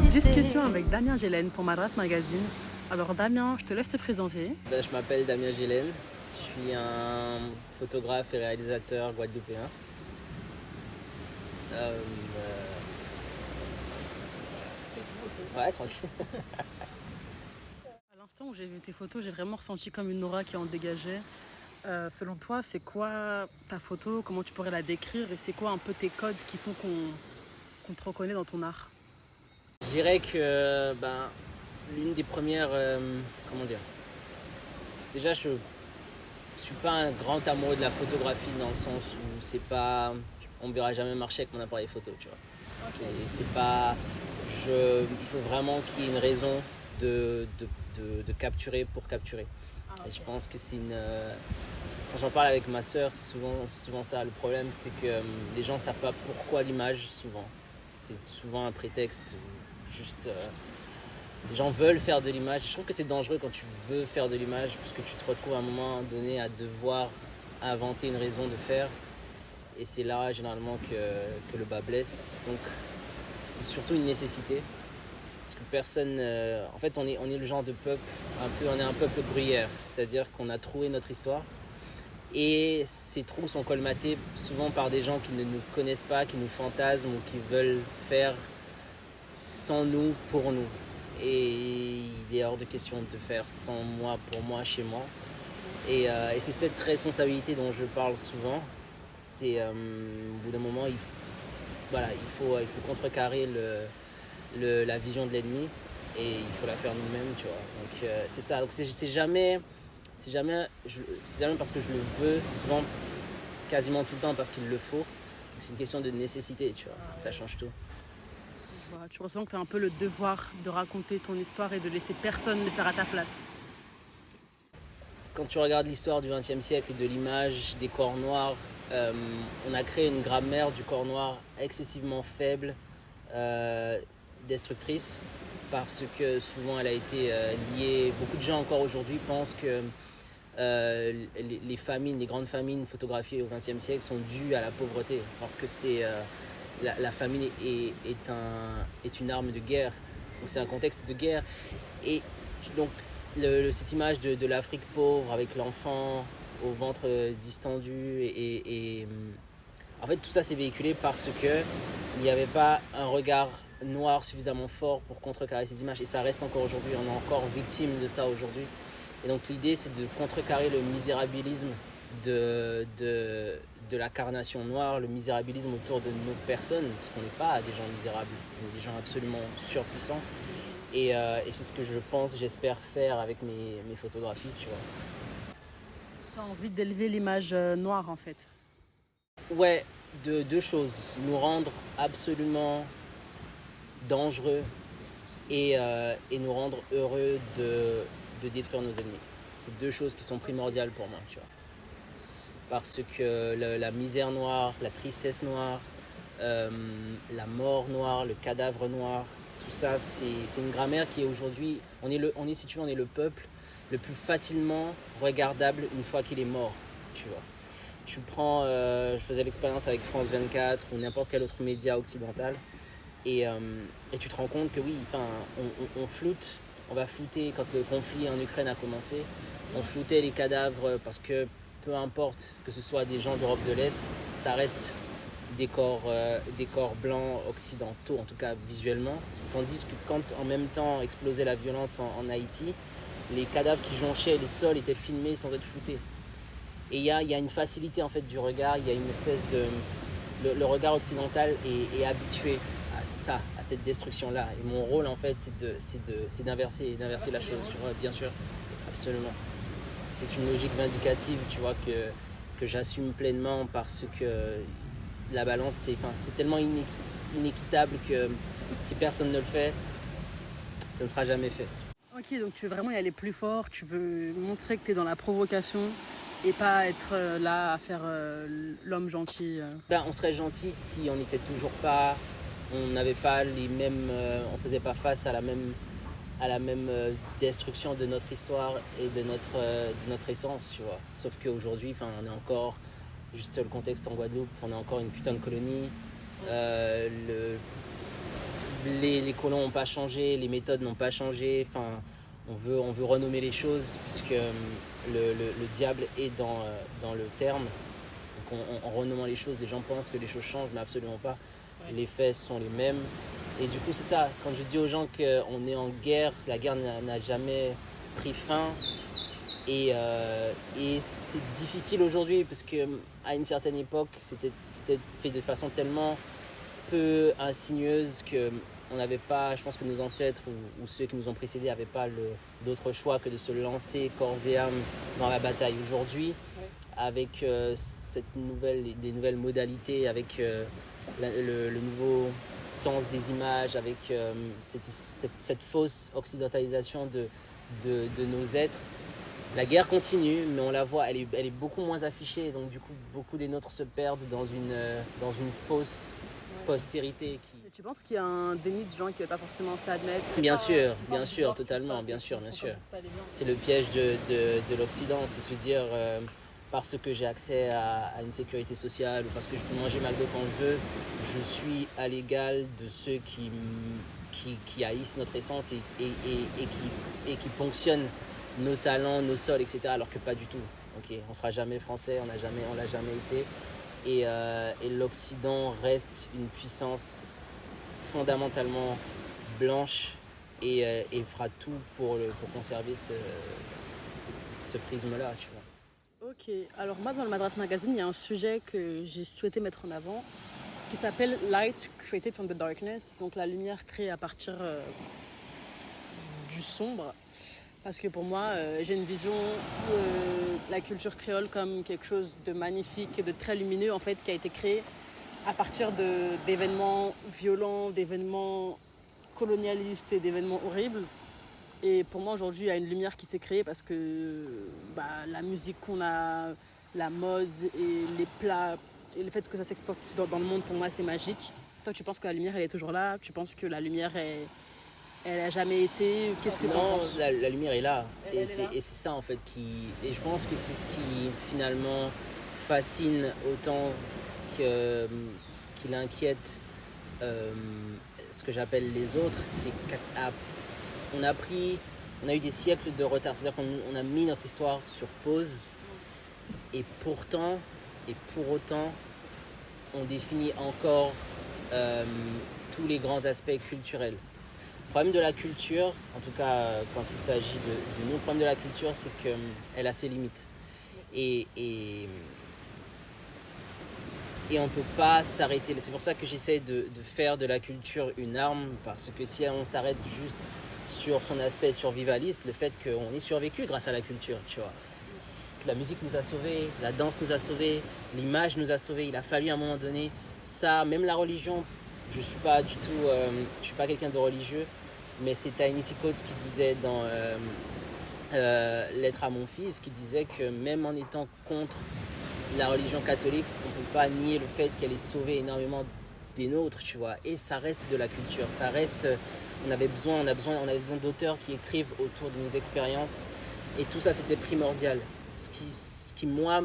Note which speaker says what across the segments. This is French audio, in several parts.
Speaker 1: Discussion avec Damien Gélène pour Madras Magazine. Alors Damien, je te laisse te présenter.
Speaker 2: Je m'appelle Damien Gélène, je suis un photographe et réalisateur guadeloupéen. Ouais, tranquille.
Speaker 1: À l'instant où j'ai vu tes photos, j'ai vraiment ressenti comme une aura qui en dégageait. Selon toi, c'est quoi ta photo? Comment tu pourrais la décrire? Et c'est quoi un peu tes codes qui font qu'on te reconnaît dans ton art?
Speaker 2: Je dirais que l'une des premières, comment dire, déjà je suis pas un grand amoureux de la photographie dans le sens où on me verra jamais marcher avec mon appareil photo, tu vois. Okay. Il faut vraiment qu'il y ait une raison de capturer pour capturer. Okay. Et je pense que quand j'en parle avec ma sœur, c'est souvent ça. Le problème, c'est que les gens ne savent pas pourquoi l'image, souvent. C'est souvent un prétexte, juste... les gens veulent faire de l'image. Je trouve que c'est dangereux quand tu veux faire de l'image, parce que tu te retrouves à un moment donné à devoir inventer une raison de faire. Et c'est là, généralement, que le bas blesse. Donc, c'est surtout une nécessité. Parce que personne... en fait, on est le genre de peuple, on est un peuple bruyère. C'est-à-dire qu'on a trouvé notre histoire. Et ces trous sont colmatés souvent par des gens qui ne nous connaissent pas, qui nous fantasment ou qui veulent faire sans nous, pour nous. Et il est hors de question de faire sans moi, pour moi, chez moi. Et c'est cette responsabilité dont je parle souvent. C'est au bout d'un moment, il faut contrecarrer la vision de l'ennemi et il faut la faire nous-mêmes, tu vois. Donc c'est ça. Donc c'est jamais parce que je le veux, c'est souvent quasiment tout le temps parce qu'il le faut. Donc c'est une question de nécessité, tu vois. Ça change tout.
Speaker 1: Tu ressens que tu as un peu le devoir de raconter ton histoire et de laisser personne le faire à ta place.
Speaker 2: Quand tu regardes l'histoire du XXe siècle et de l'image des corps noirs, on a créé une grammaire du corps noir excessivement faible, destructrice, parce que souvent elle a été liée... Beaucoup de gens encore aujourd'hui pensent que les grandes famines photographiées au XXe siècle sont dues à la pauvreté, alors que la famine est une arme de guerre, donc c'est un contexte de guerre. Et donc cette image de l'Afrique pauvre avec l'enfant au ventre distendu et en fait tout ça s'est véhiculé parce que il n'y avait pas un regard noir suffisamment fort pour contrecarrer ces images, et ça reste encore aujourd'hui, on est encore victime de ça aujourd'hui. Et donc l'idée, c'est de contrecarrer le misérabilisme de la carnation noire, le misérabilisme autour de nos personnes, parce qu'on n'est pas des gens misérables, on est des gens absolument surpuissants. Et c'est ce que je pense, j'espère faire avec mes photographies, tu vois.
Speaker 1: Tu as envie d'élever l'image noire, en fait.
Speaker 2: Ouais, de deux choses. Nous rendre absolument dangereux et nous rendre heureux de détruire nos ennemis. C'est deux choses qui sont primordiales pour moi, tu vois. Parce que la misère noire, la tristesse noire, la mort noire, le cadavre noir, tout ça, c'est une grammaire qui est aujourd'hui... On est le peuple le plus facilement regardable une fois qu'il est mort, tu vois. Tu prends... je faisais l'expérience avec France 24 ou n'importe quel autre média occidental, et tu te rends compte que oui, on floute. On va flouter quand le conflit en Ukraine a commencé. On floutait les cadavres parce que peu importe que ce soit des gens d'Europe de l'Est, ça reste des corps blancs occidentaux, en tout cas visuellement. Tandis que quand en même temps explosait la violence en Haïti, les cadavres qui jonchaient les sols étaient filmés sans être floutés. Et il y a une facilité en fait du regard, il y a une espèce de... Le regard occidental est habitué à cette destruction-là. Et mon rôle, en fait, c'est d'inverser la chose, tu vois, bien sûr, absolument. C'est une logique vindicative, tu vois, que j'assume pleinement parce que la balance, c'est tellement inéquitable que si personne ne le fait, ça ne sera jamais fait.
Speaker 1: Ok, donc tu veux vraiment y aller plus fort, tu veux montrer que tu es dans la provocation et pas être là à faire l'homme gentil.
Speaker 2: On serait gentil si on n'était toujours pas... On n'avait pas les mêmes, on faisait pas face à la même destruction de notre histoire et de notre essence, tu vois. Sauf qu'aujourd'hui, on est encore, juste le contexte en Guadeloupe, on est encore une putain de colonie. les colons n'ont pas changé, les méthodes n'ont pas changé. Enfin, on veut renommer les choses puisque le diable est dans le terme. Donc en renommant les choses, les gens pensent que les choses changent, mais absolument pas. Ouais. Les faits sont les mêmes. Et du coup, c'est ça. Quand je dis aux gens qu'on est en guerre, la guerre n'a jamais pris fin. Et c'est difficile aujourd'hui parce qu'à une certaine époque, c'était fait de façon tellement peu insigneuse qu'on n'avait pas, je pense que nos ancêtres ou ceux qui nous ont précédés n'avaient pas d'autre choix que de se lancer corps et âme dans la bataille. Aujourd'hui, avec des nouvelles modalités, avec le nouveau sens des images, avec cette fausse occidentalisation de nos êtres, la guerre continue, mais on la voit, elle est beaucoup moins affichée, donc du coup, beaucoup des nôtres se perdent dans une fausse postérité.
Speaker 1: Et tu penses qu'il y a un déni de gens qui ne veulent pas forcément se l'admettre?
Speaker 2: Bien sûr, totalement, bien sûr. C'est le piège de l'Occident, c'est se dire, parce que j'ai accès à une sécurité sociale, ou parce que je peux manger McDo quand je veux, je suis à l'égal de ceux qui haïssent notre essence et qui ponctionnent nos talents, nos sols, etc. Alors que pas du tout. Okay, on ne sera jamais français, on l'a jamais été. Et l'Occident reste une puissance fondamentalement blanche et fera tout pour conserver ce prisme-là. Tu vois.
Speaker 1: Ok, alors moi dans le Madras Magazine, il y a un sujet que j'ai souhaité mettre en avant qui s'appelle Light Created from the Darkness, donc la lumière créée à partir du sombre. Parce que pour moi, j'ai une vision de la culture créole comme quelque chose de magnifique et de très lumineux, en fait, qui a été créé à partir d'événements violents, d'événements colonialistes et d'événements horribles. Et pour moi, aujourd'hui, il y a une lumière qui s'est créée parce que la musique qu'on a, la mode et les plats, et le fait que ça s'exporte dans le monde, pour moi, c'est magique. Toi, tu penses que la lumière, elle est toujours là? Tu penses que la lumière elle a jamais été? Qu'est-ce que tu en penses?
Speaker 2: La lumière est là. Et c'est ça en fait et je pense que c'est ce qui finalement fascine autant qu'il inquiète ce que j'appelle les autres. C'est qu'on a eu des siècles de retard. C'est-à-dire qu'on a mis notre histoire sur pause. Et pourtant, et pour autant, on définit encore tous les grands aspects culturels. Le problème de la culture, en tout cas quand il s'agit de nous, le problème de la culture, c'est qu'elle a ses limites. Et on ne peut pas s'arrêter. C'est pour ça que j'essaie de faire de la culture une arme, parce que si on s'arrête juste sur son aspect survivaliste, le fait qu'on ait survécu grâce à la culture, tu vois. La musique nous a sauvés, la danse nous a sauvés, l'image nous a sauvés. Il a fallu à un moment donné, ça, même la religion, je suis pas quelqu'un de religieux, mais c'est Ta-Nehisi Coates qui disait dans Lettre à mon fils, qui disait que même en étant contre la religion catholique, on ne peut pas nier le fait qu'elle ait sauvé énormément des nôtres, tu vois. Et ça reste de la culture, ça reste. On avait besoin d'auteurs qui écrivent autour de nos expériences, et tout ça c'était primordial. Ce qui moi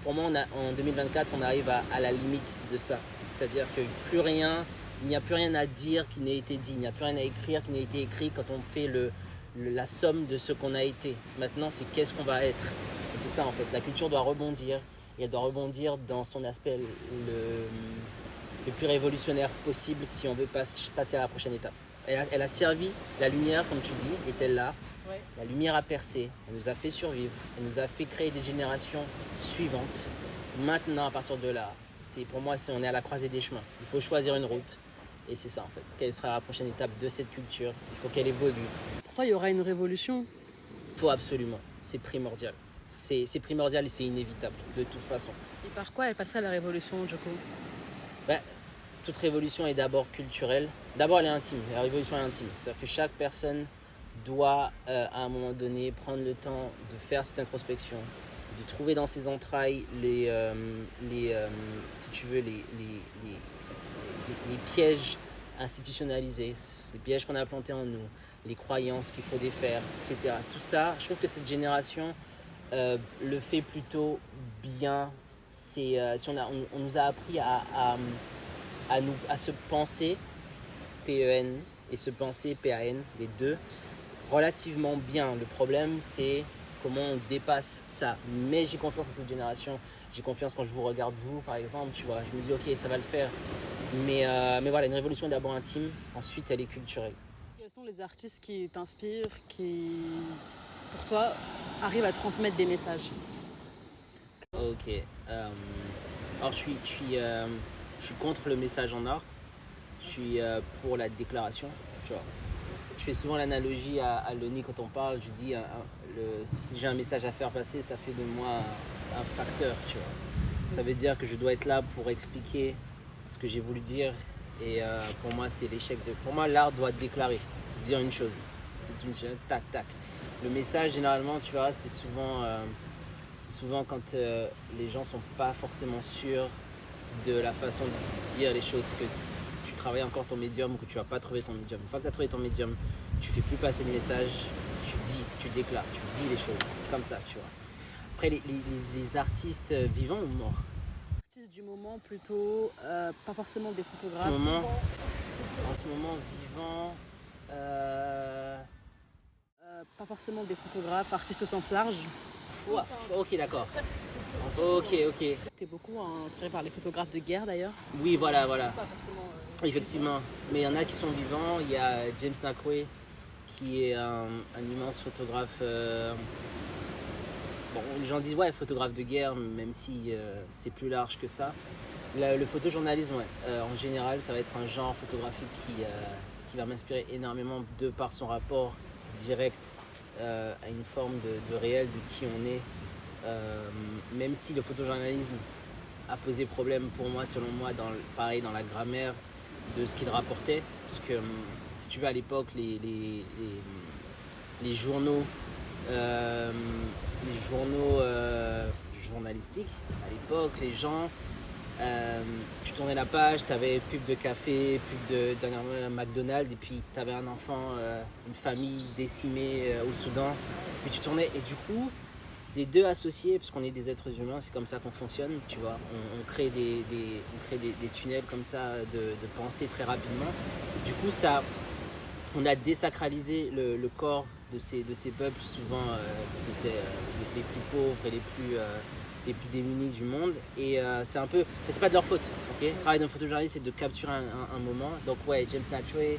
Speaker 2: pour moi en 2024 on arrive à la limite de ça, c'est-à-dire que il n'y a plus rien à dire qui n'ait été dit, il n'y a plus rien à écrire qui n'ait été écrit quand on fait la somme de ce qu'on a été. Maintenant c'est qu'est-ce qu'on va être, et c'est ça en fait, la culture doit rebondir, et elle doit rebondir dans son aspect le plus révolutionnaire possible si on veut passer à la prochaine étape. Elle a servi, la lumière comme tu dis, est-elle là? Ouais. La lumière a percé, elle nous a fait survivre, elle nous a fait créer des générations suivantes. Maintenant, à partir de là, pour moi, on est à la croisée des chemins. Il faut choisir une route, et c'est ça en fait. Quelle sera la prochaine étape de cette culture? Il faut qu'elle évolue.
Speaker 1: Pour toi, il y aura une révolution?
Speaker 2: Il faut absolument, c'est primordial. C'est primordial et c'est inévitable, de toute façon.
Speaker 1: Et par quoi elle passerait la révolution, Djoko?
Speaker 2: Toute révolution est d'abord culturelle. D'abord, elle est intime. La révolution est intime. C'est-à-dire que chaque personne doit, à un moment donné, prendre le temps de faire cette introspection, de trouver dans ses entrailles si tu veux, les pièges institutionnalisés, les pièges qu'on a plantés en nous, les croyances qu'il faut défaire, etc. Tout ça, je trouve que cette génération le fait plutôt bien. On nous a appris à se penser P-E-N, et se penser, P-A-N, les deux, relativement bien. Le problème, c'est comment on dépasse ça. Mais j'ai confiance en cette génération. J'ai confiance quand je vous regarde, vous, par exemple, tu vois. Je me dis, ok, ça va le faire. Mais voilà, une révolution est d'abord intime, ensuite elle est culturelle.
Speaker 1: Quels sont les artistes qui t'inspirent, qui, pour toi, arrivent à transmettre des messages?
Speaker 2: Ok. Alors je suis contre le message en art. Je suis pour la déclaration, tu vois. Je fais souvent l'analogie à Loni quand on parle. Je dis, si j'ai un message à faire passer, ça fait de moi un facteur, tu vois. Ça veut dire que je dois être là pour expliquer ce que j'ai voulu dire. Et pour moi, c'est l'échec de... Pour moi, l'art doit déclarer, c'est dire une chose. C'est une chose, tac, tac. Le message, généralement, tu vois, c'est souvent quand les gens sont pas forcément sûrs de la façon de dire les choses. C'est que tu travailles encore ton médium ou que tu vas pas trouver ton médium. Une fois que tu as trouvé ton médium, tu fais plus passer le message, tu déclares, tu dis les choses. C'est comme ça, tu vois. Après, les artistes vivants ou morts?
Speaker 1: Artistes du moment plutôt, pas forcément des
Speaker 2: En
Speaker 1: photographes.
Speaker 2: ce moment vivant,
Speaker 1: Pas forcément des photographes, artistes au sens large.
Speaker 2: ouah, ok, d'accord. Ok.
Speaker 1: T'es beaucoup inspiré par les photographes de guerre d'ailleurs.
Speaker 2: Oui, voilà.
Speaker 1: Pas forcément.
Speaker 2: Effectivement. Mais il y en a qui sont vivants. Il y a James Naquet, qui est un immense photographe. Bon, les gens disent ouais, photographe de guerre, même si c'est plus large que ça. Le photojournalisme, ouais, en général, ça va être un genre photographique qui va m'inspirer énormément de par son rapport direct à une forme de réel de qui on est. Même si le photojournalisme a posé problème pour moi, selon moi, pareil dans la grammaire de ce qu'il rapportait. Parce que si tu veux, à l'époque, les journaux, journalistiques, à l'époque, les gens, tu tournais la page, tu avais pub de café, pub d'un McDonald's, et puis tu avais un enfant, une famille décimée au Soudan, puis tu tournais, et du coup, les deux associés, parce qu'on est des êtres humains, c'est comme ça qu'on fonctionne, tu vois, on crée des tunnels comme ça de pensée très rapidement. Du coup, on a désacralisé le corps de ces peuples, souvent qui étaient les plus pauvres et les plus démunis du monde. Et c'est un peu... Mais c'est pas de leur faute, ok. Le travail d'un photojournaliste, c'est de capturer un moment. Donc ouais, James Naquet.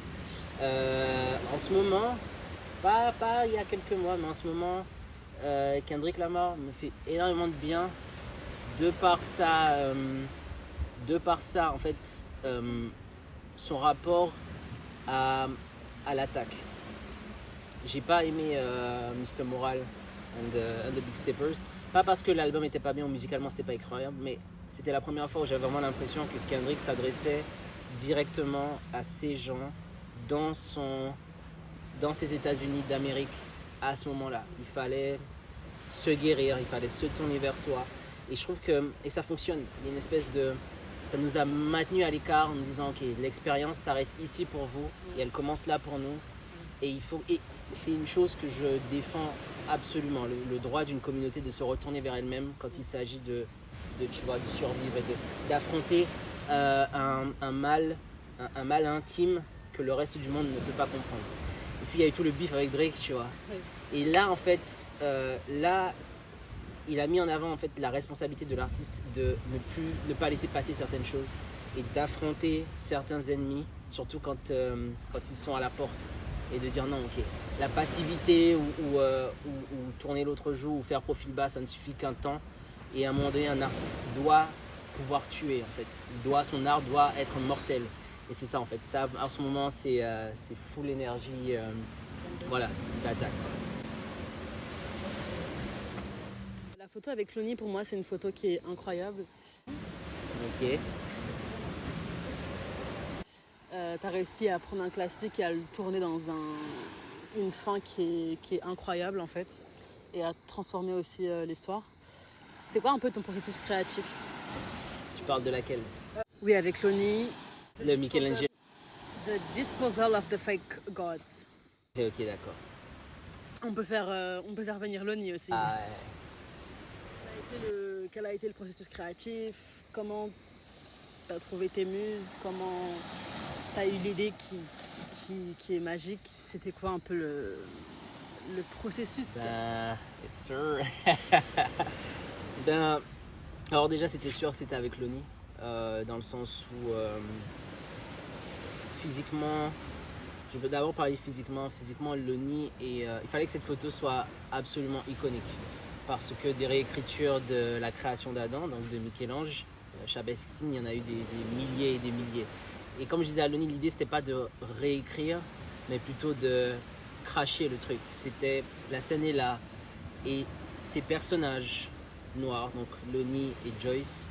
Speaker 2: En ce moment, pas il y a quelques mois, mais en ce moment, Kendrick Lamar me fait énormément de bien de par ça en fait, son rapport à l'attaque. J'ai pas aimé Mr. Moral and the Big Steppers. Pas parce que l'album était pas bien ou musicalement c'était pas incroyable, mais c'était la première fois où j'avais vraiment l'impression que Kendrick s'adressait directement à ces gens dans ces États-Unis d'Amérique à ce moment-là. Il fallait se guérir, il fallait se tourner vers soi. Et je trouve que ça fonctionne. Il y a une espèce de... Ça nous a maintenus à l'écart en nous disant ok, l'expérience s'arrête ici pour vous et elle commence là pour nous. Et c'est une chose que je défends absolument, le droit d'une communauté de se retourner vers elle-même quand il s'agit de survivre et d'affronter un mal intime que le reste du monde ne peut pas comprendre. Et puis il y a eu tout le beef avec Drake, tu vois. Et là, en fait, il a mis en avant en fait la responsabilité de l'artiste de ne pas laisser passer certaines choses et d'affronter certains ennemis, surtout quand ils sont à la porte. Et de dire non, ok, la passivité ou tourner l'autre joue ou faire profil bas, ça ne suffit qu'un temps. Et à un moment donné, un artiste doit pouvoir tuer, en fait. Son art doit être mortel. Et c'est ça, en fait. Ça, en ce moment, c'est full énergie, voilà, d'attaque.
Speaker 1: La photo avec Loni, pour moi, c'est une photo qui est incroyable.
Speaker 2: Ok.
Speaker 1: T'as réussi à prendre un classique et à le tourner dans une fin qui est incroyable en fait et à transformer aussi l'histoire. C'était quoi un peu ton processus créatif?
Speaker 2: Tu parles de laquelle?
Speaker 1: Oui, avec Loni.
Speaker 2: Le Michelangelo.
Speaker 1: The Disposal of the Fake Gods.
Speaker 2: Ok, d'accord.
Speaker 1: On peut faire venir Loni aussi.
Speaker 2: Ah,
Speaker 1: Quel a été le processus créatif? Comment t'as trouvé tes muses? t'as eu l'idée qui est magique. C'était quoi un peu le processus?
Speaker 2: Yes sir. Ben, alors déjà c'était sûr que c'était avec Loni, dans le sens où physiquement, je peux d'abord parler physiquement. Physiquement, Loni, et il fallait que cette photo soit absolument iconique. Parce que des réécritures de la création d'Adam, donc de Michel-Ange, Chabès Sixtine, il y en a eu des milliers et des milliers. Et comme je disais à Loni, l'idée c'était pas de réécrire, mais plutôt de cracher le truc. C'était, la scène est là, et ces personnages noirs, donc Loni et Joyce,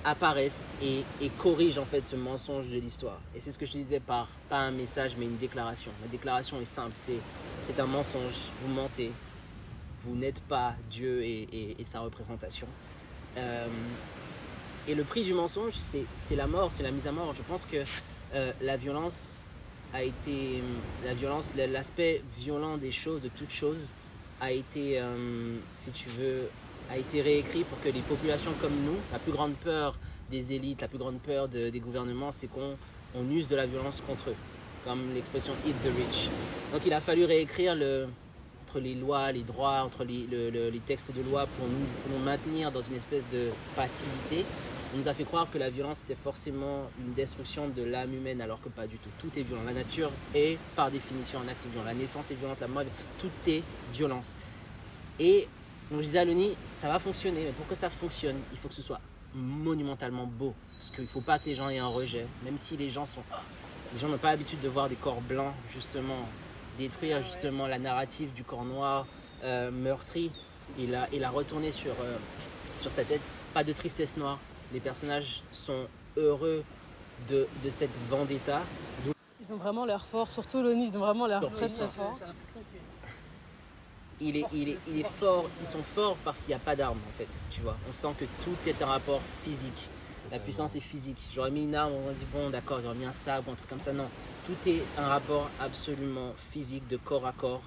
Speaker 2: apparaissent et corrigent en fait ce mensonge de l'histoire. Et c'est ce que je disais par, pas un message, mais une déclaration. La déclaration est simple, c'est un mensonge, vous mentez, vous n'êtes pas Dieu et sa représentation. Et le prix du mensonge, c'est la mort, c'est la mise à mort. Je pense que la violence a été, l'aspect violent des choses, de toute chose, a été, si tu veux, a été réécrit pour que les populations comme nous, la plus grande peur des élites, la plus grande peur des gouvernements, c'est qu'on use de la violence contre eux, comme l'expression "eat the rich". Donc il a fallu réécrire entre les lois, les droits, entre les textes de loi pour nous maintenir dans une espèce de passivité. On nous a fait croire que la violence était forcément une destruction de l'âme humaine, alors que pas du tout. Tout est violent. La nature est par définition un acte violent. La naissance est violente, la mort, tout est violence. Et donc je disais à Loni, ça va fonctionner, mais pour que ça fonctionne, il faut que ce soit monumentalement beau. Parce qu'il ne faut pas que les gens aient un rejet, même si les gens n'ont pas l'habitude de voir des corps blancs, justement, détruire justement la narrative du corps noir meurtri. Il a retourné sur sa tête, pas de tristesse noire. Les personnages sont heureux de cette vendetta.
Speaker 1: Ils ont vraiment l'air forts, surtout Loni, ils ont vraiment l'air très très forts.
Speaker 2: Il est fort, ils sont forts parce qu'il n'y a pas d'armes en fait, tu vois. On sent que tout est un rapport physique. La puissance est physique. J'aurais mis une arme, on dit bon d'accord, j'aurais mis un sabre, un truc comme ça. Non, tout est un rapport absolument physique, de corps à corps,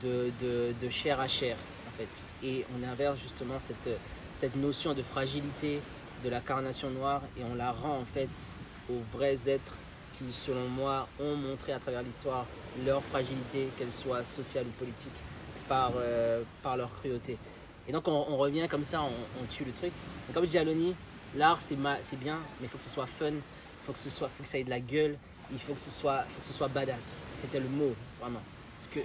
Speaker 2: de chair à chair en fait. Et on inverse justement cette notion de fragilité de la carnation noire et on la rend en fait aux vrais êtres qui selon moi ont montré à travers l'histoire leur fragilité, qu'elle soit sociale ou politique, par leur cruauté. Et donc on revient comme ça, on tue le truc. Et comme je dis à Loni, l'art c'est bien, mais il faut que ce soit fun, il faut que ça ait de la gueule, il faut que ce soit badass. C'était le mot, vraiment. Parce que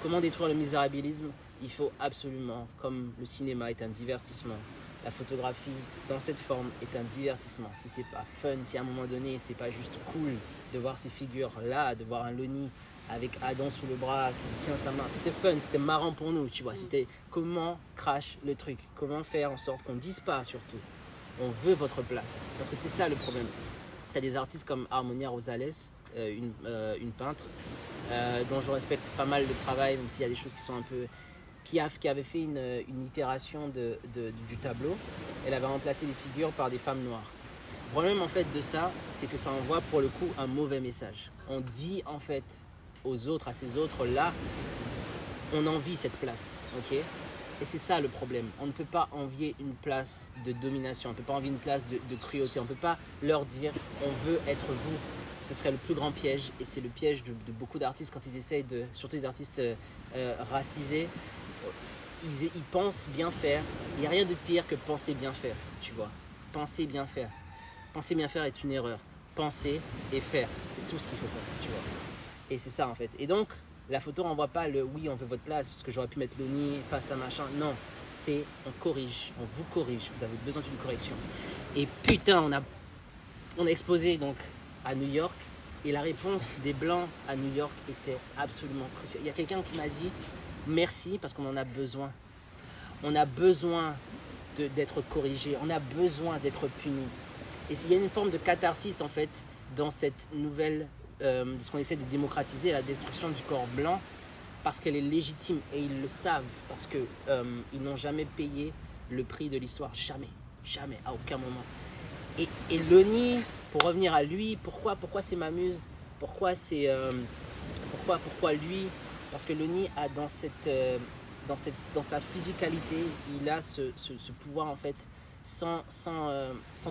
Speaker 2: comment détruire le misérabilisme? Il faut absolument, comme le cinéma est un divertissement, la photographie dans cette forme est un divertissement. Si c'est pas fun, si à un moment donné c'est pas juste cool de voir ces figures là, de voir un Loni avec Adam sous le bras qui tient sa main, c'était fun, c'était marrant pour nous, tu vois. C'était comment crash le truc, comment faire en sorte qu'on ne dise pas surtout on veut votre place, parce que c'est ça le problème. Tu as des artistes comme Harmonia Rosales, une peintre dont je respecte pas mal le travail, même s'il y a des choses qui sont un peu qui avait fait une itération du tableau. Elle avait remplacé les figures par des femmes noires. Le problème en fait de ça, c'est que ça envoie pour le coup un mauvais message. On dit en fait aux autres, à ces autres-là, on envie cette place, ok? Et c'est ça le problème. On ne peut pas envier une place de domination, on ne peut pas envier une place de cruauté, on ne peut pas leur dire on veut être vous. Ce serait le plus grand piège et c'est le piège de beaucoup d'artistes quand ils essayent surtout les artistes racisés, ils pensent bien faire. Il n'y a rien de pire que penser bien faire, tu vois. Penser bien faire. Penser bien faire est une erreur. Penser et faire, c'est tout ce qu'il faut faire, tu vois. Et c'est ça en fait. Et donc, la photo renvoie pas le oui, on veut votre place, parce que j'aurais pu mettre Loni face à machin. Non, c'est on corrige, on vous corrige, vous avez besoin d'une correction. Et putain, on a exposé donc à New York, et la réponse des Blancs à New York était absolument cruciale. Il y a quelqu'un qui m'a dit merci parce qu'on en a besoin. On a besoin d'être corrigé, on a besoin d'être puni. Et il y a une forme de catharsis en fait dans cette nouvelle, de ce qu'on essaie de démocratiser, la destruction du corps blanc, parce qu'elle est légitime et ils le savent, parce qu'ils n'ont jamais payé le prix de l'histoire, jamais, à aucun moment. Et Loni, pour revenir à lui, pourquoi c'est ma muse, pourquoi lui, parce que Loni a dans sa physicalité, il a ce pouvoir en fait, sans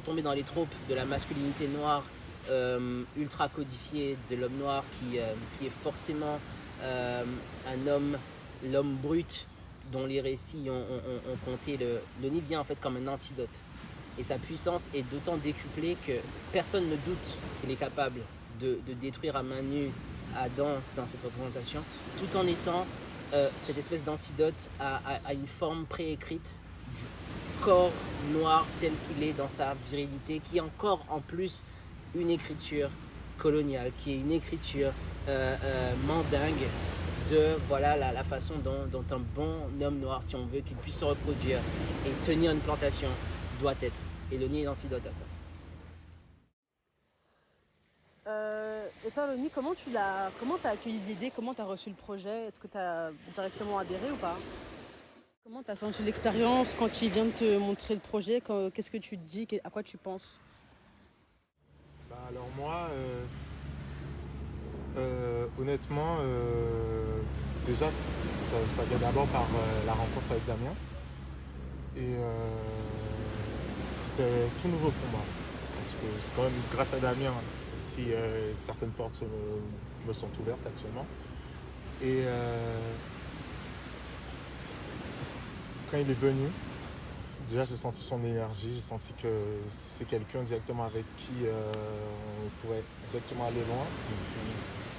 Speaker 2: tomber dans les tropes de la masculinité noire ultra codifié de l'homme noir qui est forcément un homme, l'homme brut dont les récits ont compté. Le nid vient en fait comme un antidote. Et sa puissance est d'autant décuplée que personne ne doute qu'il est capable de détruire à main nue Adam dans cette représentation, tout en étant cette espèce d'antidote à une forme préécrite du corps noir tel qu'il est dans sa virilité, qui est encore en plus une écriture coloniale, qui est une écriture mandingue de voilà la façon dont un bon homme noir, si on veut qu'il puisse se reproduire et tenir une plantation, doit être. Et le nid est l'antidote à ça.
Speaker 1: Et toi, Loni, comment t'as accueilli l'idée, comment t'as reçu le projet? Est-ce que t'as directement adhéré ou pas? Comment t'as senti l'expérience quand il vient de te montrer le projet? Qu'est-ce que tu te dis? À quoi tu penses?
Speaker 3: Bah alors moi, honnêtement, déjà ça vient d'abord par la rencontre avec Damien. Et c'était tout nouveau pour moi. Parce que c'est quand même grâce à Damien si certaines portes me sont ouvertes actuellement. Et quand il est venu, déjà j'ai senti son énergie, j'ai senti que c'est quelqu'un directement avec qui on pourrait directement aller loin.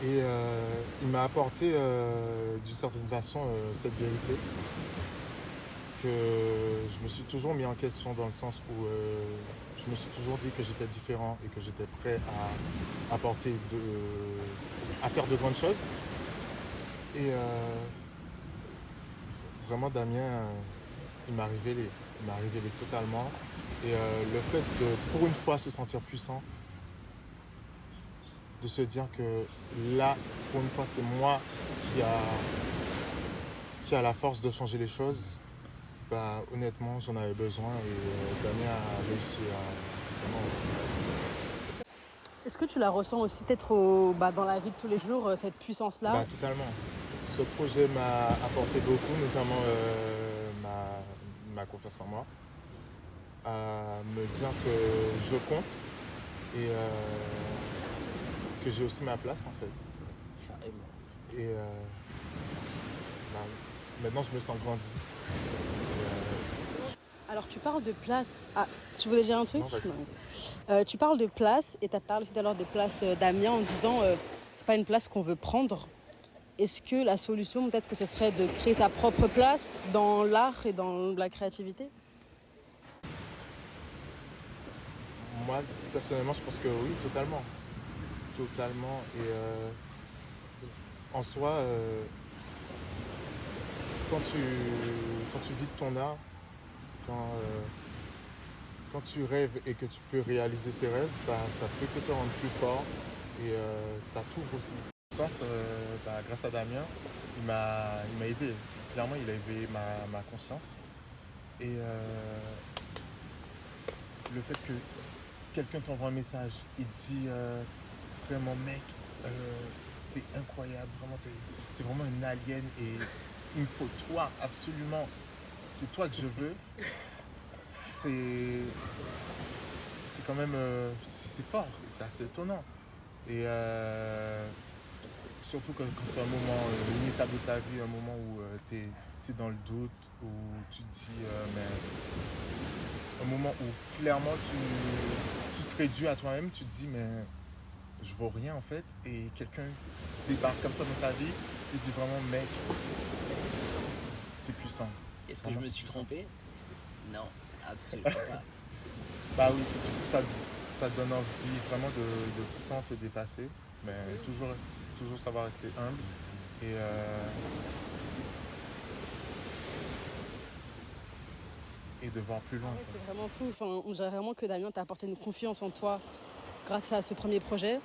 Speaker 3: Et il m'a apporté d'une certaine façon cette vérité que je me suis toujours mis en question, dans le sens où je me suis toujours dit que j'étais différent et que j'étais prêt à faire de grandes choses. Et vraiment Damien, il m'a révélé totalement. Et le fait de, pour une fois, se sentir puissant, de se dire que là, pour une fois, c'est moi qui a la force de changer les choses, bah, honnêtement, j'en avais besoin et Damien a réussi à vraiment.
Speaker 1: Est-ce que tu la ressens aussi peut-être dans la vie de tous les jours, cette puissance-là?
Speaker 3: Bah, totalement. Ce projet m'a apporté beaucoup, notamment ma confiance en moi, à me dire que je compte et que j'ai aussi ma place en fait.
Speaker 2: Carrément.
Speaker 3: Et bah, maintenant je me sens grandi.
Speaker 1: Alors tu parles de place. Ah, tu voulais dire un truc?
Speaker 3: Non, vas-y.
Speaker 1: Non. Tu parles de place et tu as parlé aussi tout à l'heure de place d'Amiens en disant c'est pas une place qu'on veut prendre. Est-ce que la solution peut-être que ce serait de créer sa propre place dans l'art et dans la créativité?
Speaker 3: Moi personnellement je pense que oui, totalement. Totalement. Et en soi, quand tu vis de ton art, quand tu rêves et que tu peux réaliser ces rêves, bah, ça peut que te rendre plus fort et ça t'ouvre aussi. Grâce à Damien, il m'a aidé. Clairement, il a éveillé ma conscience. Et le fait que quelqu'un t'envoie un message, il te dit vraiment mec, t'es incroyable, vraiment t'es vraiment une alien et il me faut toi absolument. C'est toi que je veux. C'est quand même c'est fort, c'est assez étonnant. Et surtout quand c'est un moment, une étape de ta vie, un moment où tu es dans le doute, où tu te dis, mais un moment où clairement tu te réduis à toi-même, tu te dis, mais je vaux rien en fait, et quelqu'un débarque comme ça dans ta vie, et dit vraiment, mec, t'es puissant.
Speaker 2: Est-ce que je me suis trompé? Non, absolument pas.
Speaker 3: Bah oui, ça donne envie vraiment de tout le temps te dépasser, mais toujours savoir rester humble et de voir plus loin.
Speaker 1: Ouais, c'est vraiment fou. Enfin, on dirait vraiment que Damien t'a apporté une confiance en toi grâce à ce premier projet.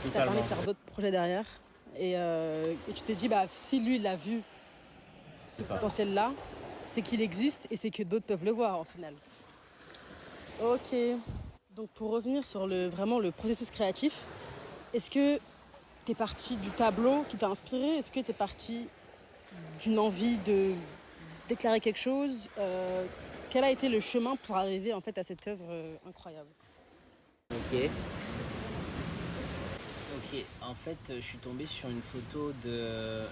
Speaker 1: Qui t'a permis de faire d'autres projets derrière. Et tu t'es dit, si lui, il a vu ce potentiel-là, c'est qu'il existe et c'est que d'autres peuvent le voir, au final. Ok. Donc, pour revenir sur vraiment le processus créatif, est-ce que t'es parti du tableau qui t'a inspiré? Est-ce que t'es parti d'une envie de déclarer quelque chose? Quel a été le chemin pour arriver en fait à cette œuvre incroyable?
Speaker 2: Ok. Ok, en fait, je suis retombé sur une photo une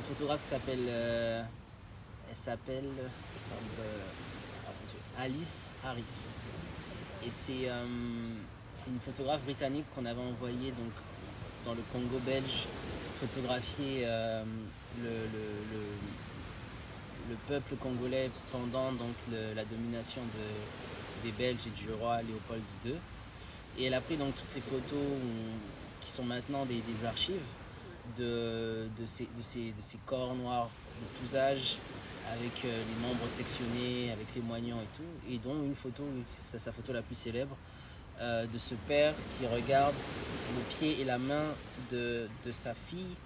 Speaker 2: photographe qui s'appelle, elle s'appelle Alice Harris. Et c'est une photographe britannique qu'on avait envoyée donc dans le Congo belge photographier le peuple congolais pendant donc la domination des Belges et du roi Léopold II. Et elle a pris donc toutes ces photos qui sont maintenant des archives de ces corps noirs de tous âges, avec les membres sectionnés, avec les moignons et tout, et dont une photo, c'est sa photo la plus célèbre, de ce père qui regarde le pied et la main de sa fille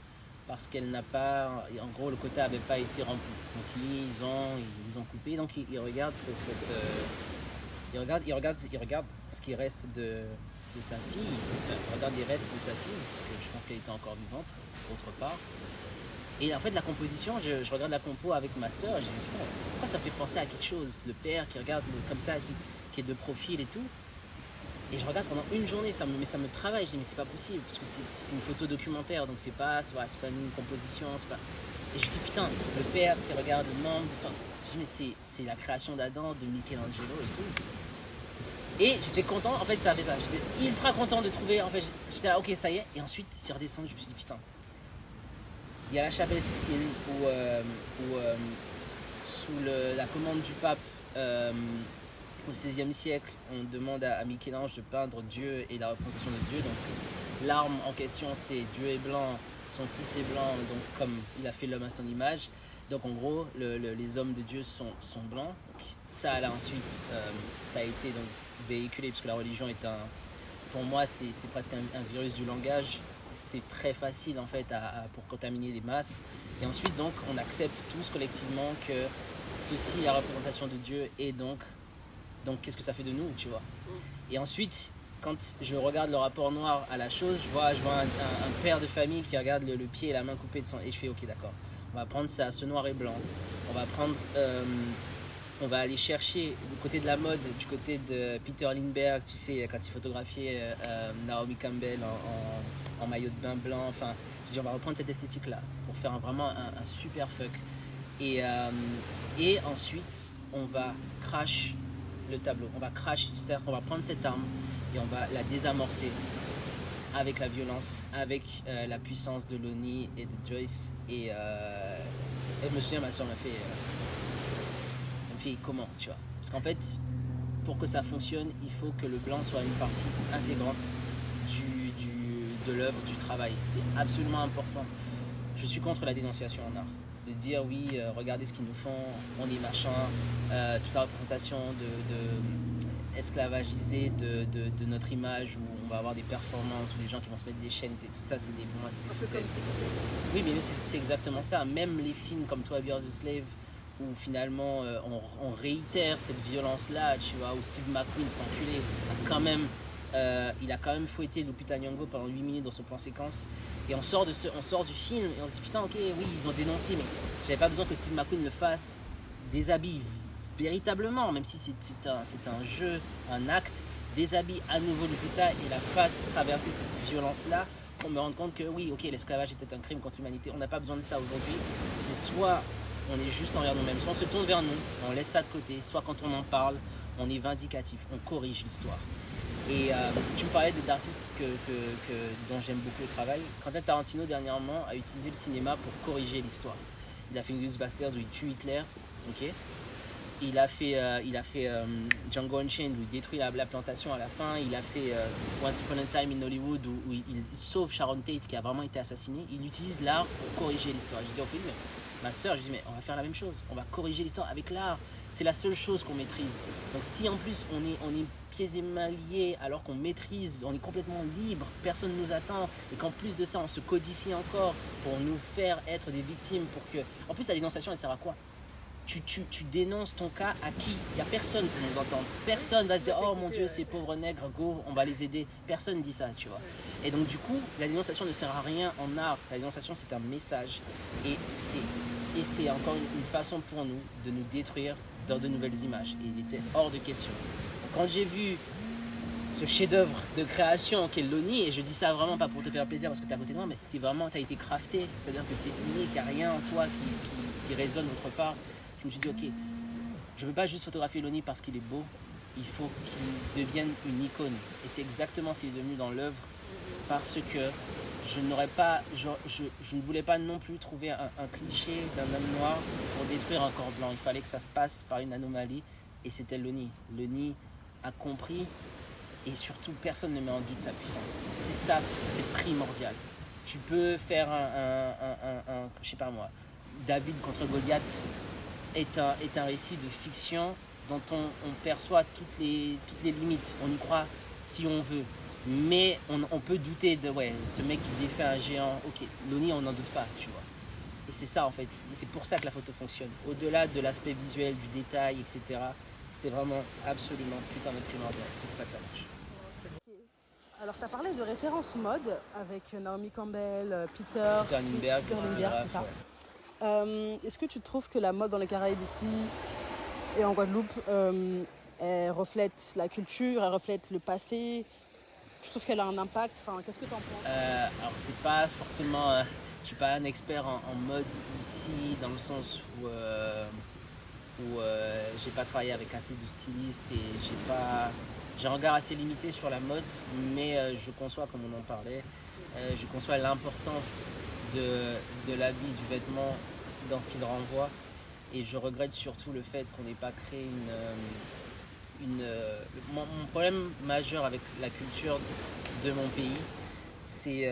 Speaker 2: parce qu'elle n'a pas, en gros le quota n'avait pas été rempli. Donc ils ont coupé, donc il regarde il regarde ce qui reste de sa fille, il regarde les restes de sa fille, parce que je pense qu'elle était encore vivante, autre part. Et en fait, la composition, je regarde la compo avec ma soeur, je dis putain, pourquoi ça me fait penser à quelque chose? Le père qui regarde comme ça, qui est de profil et tout. Et je regarde pendant une journée, ça me travaille, je dis mais c'est pas possible, parce que c'est une photo documentaire, donc c'est pas une composition, c'est pas... Et je dis putain, le père qui regarde le membre, enfin, je dis mais c'est la création d'Adam, de Michelangelo et tout. Et j'étais content, en fait ça a fait ça, j'étais ultra content de trouver, en fait j'étais là ok ça y est, et ensuite c'est redescendu, je me suis dit putain. Il y a la chapelle Sixtine où sous la commande du pape au XVIe siècle, on demande à Michel-Ange de peindre Dieu et la représentation de Dieu. Donc l'arme en question c'est Dieu est blanc, son fils est blanc, donc comme il a fait l'homme à son image. Donc en gros les hommes de Dieu sont blancs. Donc, ça là ensuite ça a été donc véhiculé parce que la religion est pour moi c'est presque un virus du langage. C'est très facile en fait pour contaminer les masses. Et ensuite donc on accepte tous collectivement que ceci est la représentation de Dieu et donc qu'est-ce que ça fait de nous, tu vois. Et ensuite quand je regarde le rapport noir à la chose, je vois un père de famille qui regarde le pied et la main coupée de son... Et je fais ok d'accord, on va prendre ça, ce noir et blanc, on va aller chercher du côté de la mode, du côté de Peter Lindbergh, tu sais, quand il photographiait Naomi Campbell en maillot de bain blanc. Enfin, je dis, on va reprendre cette esthétique-là pour faire vraiment un super fuck. Et ensuite, on va crash le tableau. On va crash, certes, on va prendre cette arme et on va la désamorcer avec la violence, avec la puissance de Lonnie et de Joyce. Et je me souviens, ma soeur m'a fait comment, tu vois. Parce qu'en fait, pour que ça fonctionne, il faut que le blanc soit une partie intégrante de l'œuvre, du travail. C'est absolument important. Je suis contre la dénonciation en art. De dire oui, regardez ce qu'ils nous font, on est machin, toute la représentation esclavagisée de notre image, où on va avoir des performances, où des gens qui vont se mettre des chaînes, tout ça, pour moi, c'est des foutaises. Oui, mais c'est exactement ça. Même les films comme 12 Years a Slave, où finalement on réitère cette violence-là, tu vois, où Steve McQueen, cet enculé, il a quand même fouetté Lupita Nyong'o pendant 8 minutes dans son plan séquence. Et on sort du film et on se dit putain ok, oui, ils ont dénoncé, mais j'avais pas besoin que Steve McQueen le fasse, déshabille véritablement, même si c'est un jeu, un acte, déshabille à nouveau Lupita et la fasse traverser cette violence-là pour me rendre compte que oui, ok, l'esclavage était un crime contre l'humanité. On n'a pas besoin de ça aujourd'hui. C'est soit on est juste envers nous-mêmes, soit on se tourne vers nous, on laisse ça de côté, soit quand on en parle, on est vindicatif, on corrige l'histoire. Et tu me parlais d'artistes dont j'aime beaucoup le travail. Quentin Tarantino dernièrement a utilisé le cinéma pour corriger l'histoire. Il a fait Inglourious Basterds où il tue Hitler, ok. Il a fait Django Unchained où il détruit la plantation à la fin. Il a fait Once Upon a Time in Hollywood où il sauve Sharon Tate qui a vraiment été assassinée. Il utilise l'art pour corriger l'histoire. Je dis au film, ma soeur, je dis mais on va faire la même chose. On va corriger l'histoire avec l'art. C'est la seule chose qu'on maîtrise. Donc si en plus on est pieds et mains liés alors qu'on maîtrise, on est complètement libre, personne ne nous attend et qu'en plus de ça on se codifie encore pour nous faire être des victimes pour que... En plus la dénonciation elle sert à quoi? Tu dénonces ton cas à qui? Il n'y a personne pour nous entendre. Personne va se dire oh mon Dieu ces pauvres nègres, go, on va les aider. Personne dit ça, tu vois. Et donc du coup la dénonciation ne sert à rien en art. La dénonciation c'est un message et c'est encore une façon pour nous de nous détruire dans de nouvelles images. Et il était hors de question. Quand j'ai vu ce chef-d'œuvre de création qu'est l'Oni, et je dis ça vraiment pas pour te faire plaisir parce que tu es à côté de moi, mais tu as été crafté, c'est-à-dire que tu es unique, il n'y a rien en toi qui résonne autre part. Je me suis dit, ok, je ne veux pas juste photographier l'Oni parce qu'il est beau, il faut qu'il devienne une icône. Et c'est exactement ce qu'il est devenu dans l'œuvre, parce que je ne voulais pas non plus trouver un cliché d'un homme noir pour détruire un corps blanc. Il fallait que ça se passe par une anomalie, et c'était l'Oni. L'Oni a compris, et surtout personne ne met en doute sa puissance. C'est ça, c'est primordial. Tu peux faire je sais pas moi, David contre Goliath est un récit de fiction dont on perçoit toutes les limites. On y croit si on veut. Mais on peut douter de ce mec qui défait un géant. Ok, l'Oni, on n'en doute pas, tu vois. Et c'est ça en fait. Et c'est pour ça que la photo fonctionne. Au-delà de l'aspect visuel, du détail, etc. C'était vraiment absolument putain de primordial. C'est pour ça que ça marche.
Speaker 1: Okay. Alors, tu as parlé de références mode avec Naomi Campbell, Peter Lindbergh, c'est ça. Ouais. Est-ce que tu trouves que la mode dans les Caraïbes ici et en Guadeloupe, elle reflète la culture, elle reflète le passé? Tu trouves qu'elle a un impact? Enfin, qu'est-ce que tu en penses?
Speaker 2: Alors, c'est pas forcément... je suis pas un expert en mode ici, dans le sens où j'ai pas travaillé avec assez de stylistes et j'ai un regard assez limité sur la mode, mais je conçois, comme on en parlait, je conçois l'importance de l'habit, du vêtement dans ce qu'il renvoie, et je regrette surtout le fait qu'on n'ait pas créé mon problème majeur avec la culture de mon pays, c'est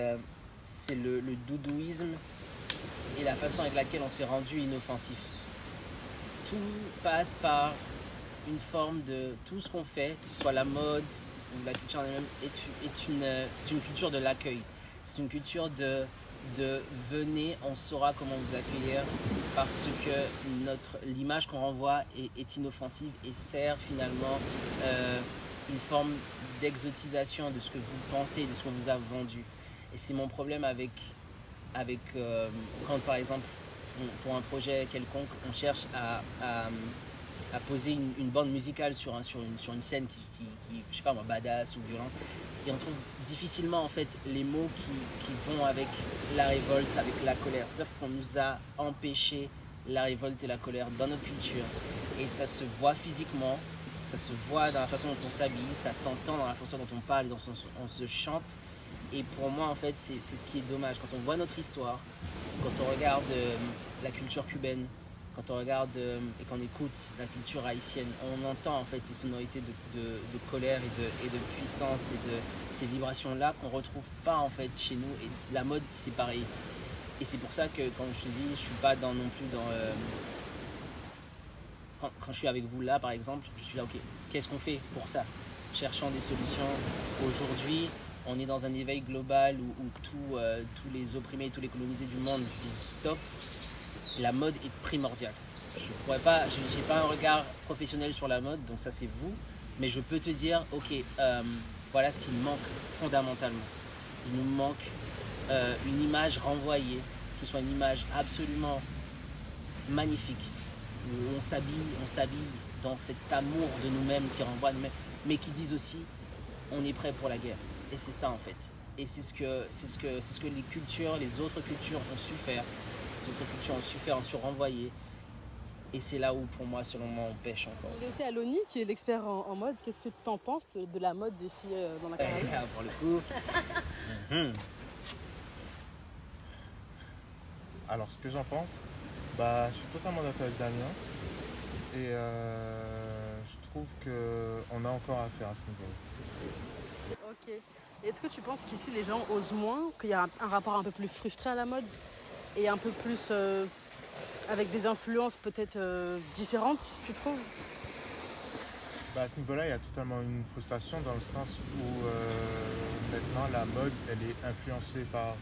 Speaker 2: le doudouisme et la façon avec laquelle on s'est rendu inoffensif. Tout passe par une forme de tout ce qu'on fait, que ce soit la mode ou la culture en elle-même, c'est une culture de l'accueil. C'est une culture de venez, on saura comment vous accueillir, parce que l'image qu'on renvoie est inoffensive et sert finalement une forme d'exotisation de ce que vous pensez, de ce qu'on vous a vendu. Et c'est mon problème avec quand par exemple pour un projet quelconque, on cherche à poser une bande musicale sur une scène qui je sais pas moi, badass ou violente, et on trouve difficilement en fait les mots qui vont avec la révolte, avec la colère. C'est-à-dire qu'on nous a empêché la révolte et la colère dans notre culture, et ça se voit physiquement, ça se voit dans la façon dont on s'habille, ça s'entend dans la façon dont on parle, dont on se chante. Et pour moi, en fait, c'est ce qui est dommage. Quand on voit notre histoire, quand on regarde la culture cubaine, quand on regarde et qu'on écoute la culture haïtienne, on entend en fait ces sonorités de colère et de puissance et de ces vibrations-là qu'on ne retrouve pas en fait chez nous. Et la mode, c'est pareil. Et c'est pour ça que quand je te dis, je ne suis pas non plus dans... Quand je suis avec vous là, par exemple, je suis là, ok, qu'est-ce qu'on fait pour ça? Cherchons des solutions. Aujourd'hui, on est dans un éveil global où tous les opprimés, tous les colonisés du monde disent stop. La mode est primordiale. Je n'ai pas un regard professionnel sur la mode, donc ça c'est vous. Mais je peux te dire, ok, voilà ce qui manque fondamentalement. Il nous manque une image renvoyée, qui soit une image absolument magnifique. Où on s'habille dans cet amour de nous-mêmes qui renvoie à nous-mêmes, mais qui disent aussi, on est prêt pour la guerre. Et c'est ça en fait. Et c'est ce que les cultures, les autres cultures ont su faire. Les autres cultures ont su faire, ont su renvoyer. Et c'est là où, pour moi, selon moi, on pêche encore.
Speaker 1: Il y a aussi Aloni qui est l'expert en mode. Qu'est-ce que tu en penses de la mode ici dans la Caraïbe?
Speaker 2: Pour le coup.
Speaker 3: Alors, ce que j'en pense, je suis totalement d'accord avec Damien. Et je trouve qu'on a encore à faire à ce niveau.
Speaker 1: Ok. Est-ce que tu penses qu'ici les gens osent moins, qu'il y a un rapport un peu plus frustré à la mode et un peu plus avec des influences peut-être différentes, tu trouves?
Speaker 3: À ce niveau-là, il y a totalement une frustration dans le sens où maintenant la mode, elle est influencée par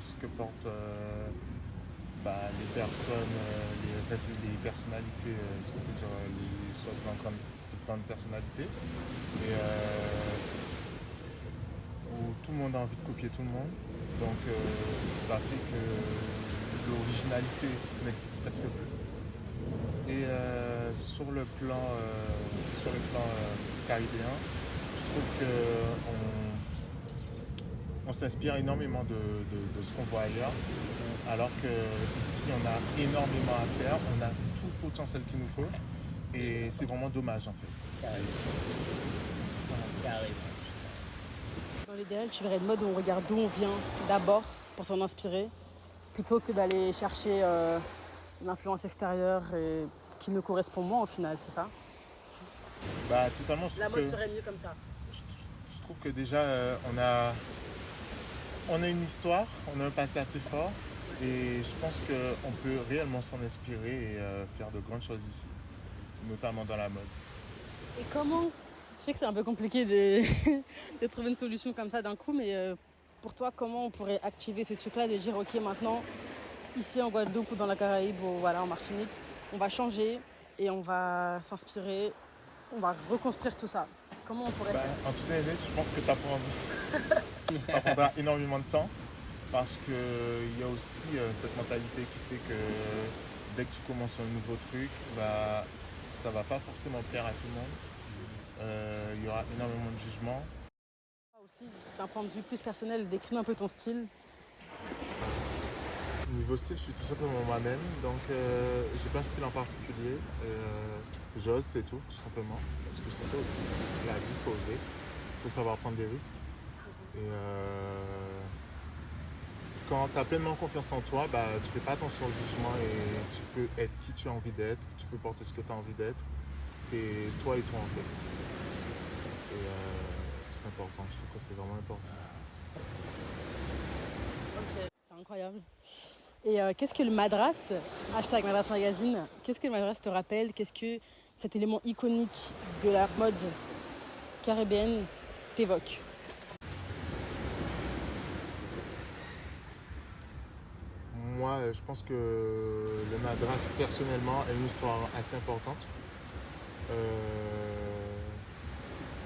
Speaker 3: ce que portent les personnes, les personnalités, ce qu'on peut dire les soi-disant grandes personnalités. Et où tout le monde a envie de copier tout le monde. Donc ça fait que l'originalité n'existe presque plus. Et sur le plan caribéen, je trouve qu'on s'inspire énormément de ce qu'on voit ailleurs, alors qu'ici on a énormément à faire, on a tout le potentiel qu'il nous faut, et c'est vraiment dommage en fait.
Speaker 2: Carrément.
Speaker 1: Dans l'idéal, tu verrais le mode où on regarde d'où on vient d'abord pour s'en inspirer, plutôt que d'aller chercher une influence extérieure et qui nous correspond moins au final, c'est ça?
Speaker 3: Bah totalement,
Speaker 1: La mode serait mieux comme ça.
Speaker 3: je trouve que déjà on a une histoire, on a un passé assez fort, et je pense qu'on peut réellement s'en inspirer et faire de grandes choses ici, notamment dans la mode.
Speaker 1: Et comment, je sais que c'est un peu compliqué de, de trouver une solution comme ça d'un coup, mais pour toi, comment on pourrait activer ce truc-là de dire, ok, maintenant, ici en Guadeloupe ou dans la Caraïbe ou voilà, en Martinique, on va changer et on va s'inspirer, on va reconstruire tout ça. Comment on pourrait faire?
Speaker 3: En toute honnêteté, je pense que ça prendra énormément de temps, parce qu'il y a aussi cette mentalité qui fait que dès que tu commences un nouveau truc, bah, ça va pas forcément plaire à tout le monde. Il y aura énormément de jugements.
Speaker 1: Aussi, d'un point de vue plus personnel, décris un peu ton style.
Speaker 3: Niveau style, je suis tout simplement moi-même, donc j'ai pas un style en particulier. J'ose, c'est tout simplement. Parce que c'est ça aussi, la vie, il faut oser, il faut savoir prendre des risques. Et quand tu as pleinement confiance en toi, bah, tu fais pas attention au jugement et tu peux être qui tu as envie d'être, tu peux porter ce que tu as envie d'être. C'est toi et toi en fait. Et c'est important, je trouve que c'est vraiment important.
Speaker 1: Ok, c'est incroyable. Et qu'est-ce que le Madras, hashtag Madras Magazine, qu'est-ce que le Madras te rappelle? Qu'est-ce que cet élément iconique de la mode caribéenne t'évoque?
Speaker 3: Moi, je pense que le Madras, personnellement, a une histoire assez importante.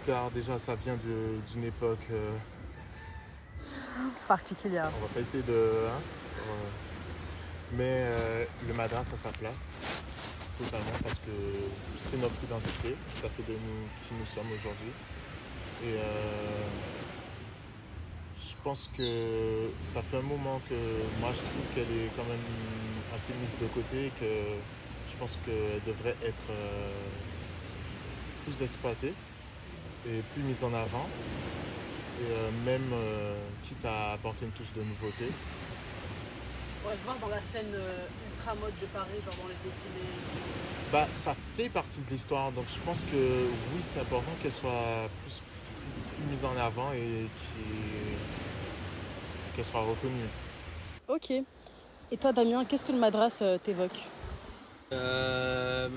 Speaker 3: Car déjà, ça vient d'une époque,
Speaker 1: Particulière.
Speaker 3: on va pas essayer de... mais le Madras a sa place, totalement, parce que c'est notre identité, ça fait de nous qui nous sommes aujourd'hui. Et je pense que ça fait un moment que moi je trouve qu'elle est quand même assez mise de côté et que je pense qu'elle devrait être plus exploitée et plus mise en avant. Et même quitte à apporter une touche de nouveauté.
Speaker 1: Tu pourrais le voir dans la scène ultra mode de Paris, genre dans les défilés.
Speaker 3: Bah, ça fait partie de l'histoire, donc je pense que oui, c'est important qu'elle soit plus mise en avant et qu'elle soit reconnue.
Speaker 1: Ok. Et toi, Damien, qu'est-ce que le Madras t'évoque?
Speaker 2: Ben,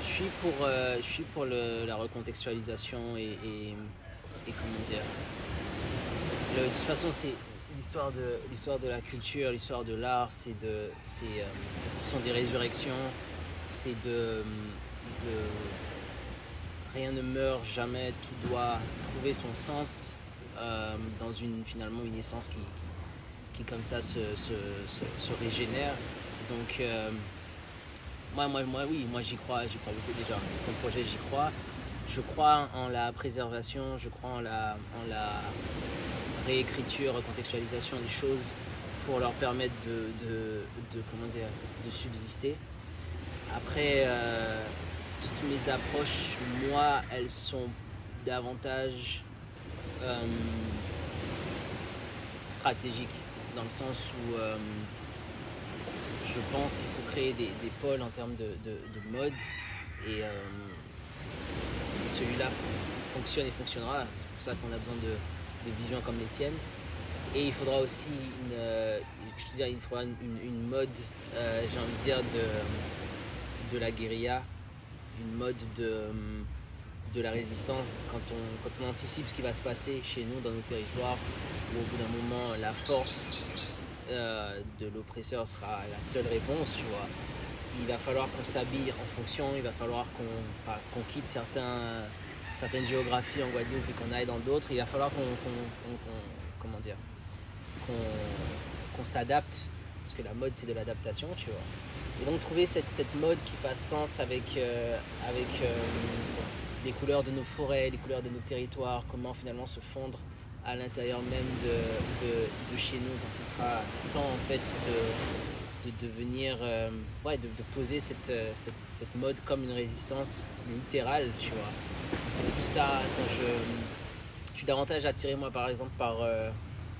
Speaker 2: je suis pour la recontextualisation et comment dire. De toute façon, c'est l'histoire de la culture, l'histoire de l'art, ce sont des résurrections, c'est rien ne meurt jamais, tout doit trouver son sens dans finalement une essence qui comme ça se régénère. Donc moi j'y crois beaucoup déjà. Comme projet, j'y crois. Je crois en la préservation, je crois en la réécriture, recontextualisation des choses pour leur permettre de subsister. Après, toutes mes approches, moi, elles sont davantage stratégiques, dans le sens où je pense qu'il faut créer des pôles en termes de mode, et celui-là fonctionne et fonctionnera. C'est pour ça qu'on a besoin de visions comme les tiennes. Et il faudra aussi une mode, j'ai envie de dire, de la guérilla, une mode de la résistance, quand on anticipe ce qui va se passer chez nous dans nos territoires, où au bout d'un moment la force de l'oppresseur sera la seule réponse, tu vois. Il va falloir qu'on s'habille en fonction, il va falloir qu'on quitte certaines géographies en Guadeloupe et qu'on aille dans d'autres. Il va falloir qu'on s'adapte, parce que la mode c'est de l'adaptation, tu vois. Et donc trouver cette mode qui fasse sens avec les couleurs de nos forêts, les couleurs de nos territoires, comment finalement se fondre à l'intérieur même de chez nous quand il sera temps en fait de devenir, de poser cette mode comme une résistance littérale, tu vois. C'est plus ça quand je suis davantage attiré moi par exemple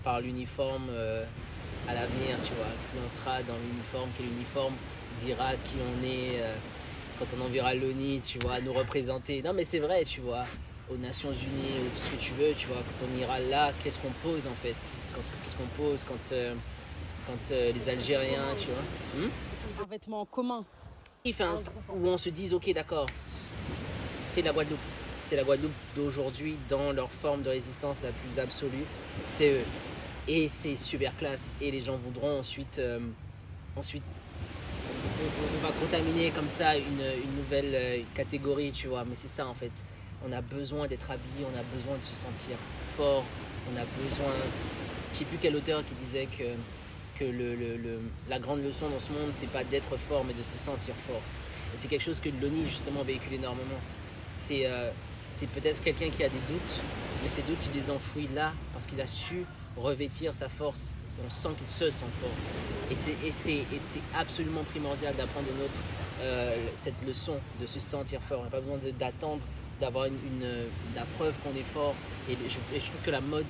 Speaker 2: par l'uniforme à l'avenir, tu vois. Plus on sera dans l'uniforme, quel uniforme dira qui on est quand on enverra l'ONI, tu vois, nous représenter. Non mais c'est vrai, tu vois, aux Nations Unies, ou tout ce que tu veux, tu vois, quand on ira là, qu'est-ce qu'on pose en fait, qu'est-ce qu'on pose quand les Algériens, tu vois.
Speaker 1: Un vêtement commun.
Speaker 2: Enfin, où on se dise, ok d'accord, c'est la Guadeloupe. C'est la Guadeloupe d'aujourd'hui dans leur forme de résistance la plus absolue, c'est eux. Et c'est super classe. Et les gens voudront ensuite on va contaminer comme ça une nouvelle catégorie, tu vois. Mais c'est ça en fait. On a besoin d'être habillé, on a besoin de se sentir fort, on a besoin... Je sais plus quel auteur qui disait que la grande leçon dans ce monde, c'est pas d'être fort, mais de se sentir fort. Et c'est quelque chose que l'ONI justement véhicule énormément. C'est peut-être quelqu'un qui a des doutes, mais ces doutes, il les enfouit là, parce qu'il a su revêtir sa force. Et on sent qu'il se sent fort. Et c'est absolument primordial d'apprendre aux nôtres cette leçon de se sentir fort. On n'a pas besoin d'attendre, d'avoir la preuve qu'on est fort. Et je trouve que la mode